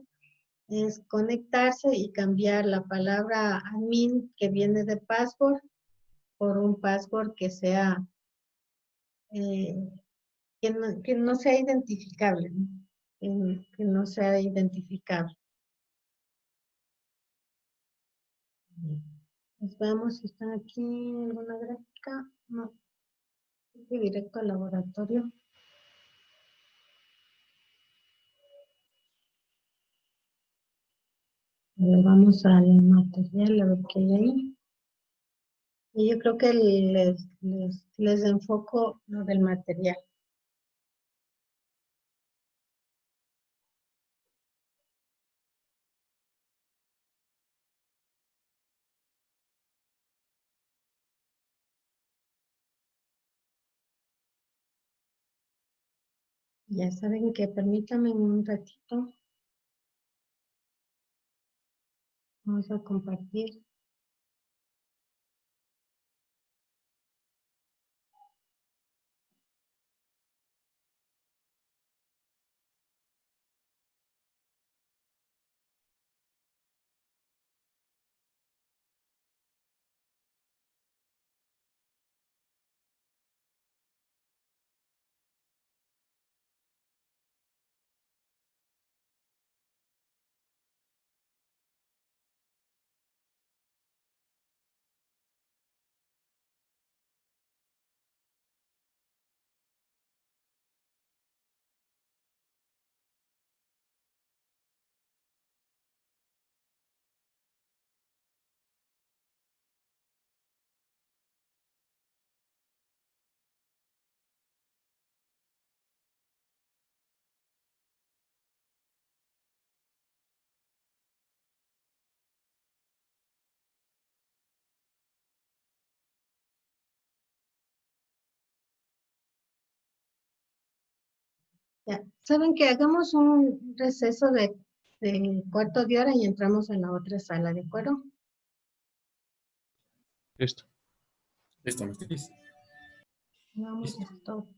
es conectarse y cambiar la palabra admin que viene de password por un password que sea que no sea identificable, ¿no? Que no sea identificable. Pues veamos si están aquí en alguna gráfica. No. Directo al laboratorio. Vamos al material a ver qué hay ahí. Y yo creo que les enfoco lo del material. Ya saben que permítanme un ratito. Vamos a compartir. Ya, saben que hagamos un receso de cuarto de hora y entramos en la otra sala, ¿de acuerdo? Listo. Listo, maestro. Vamos a stop.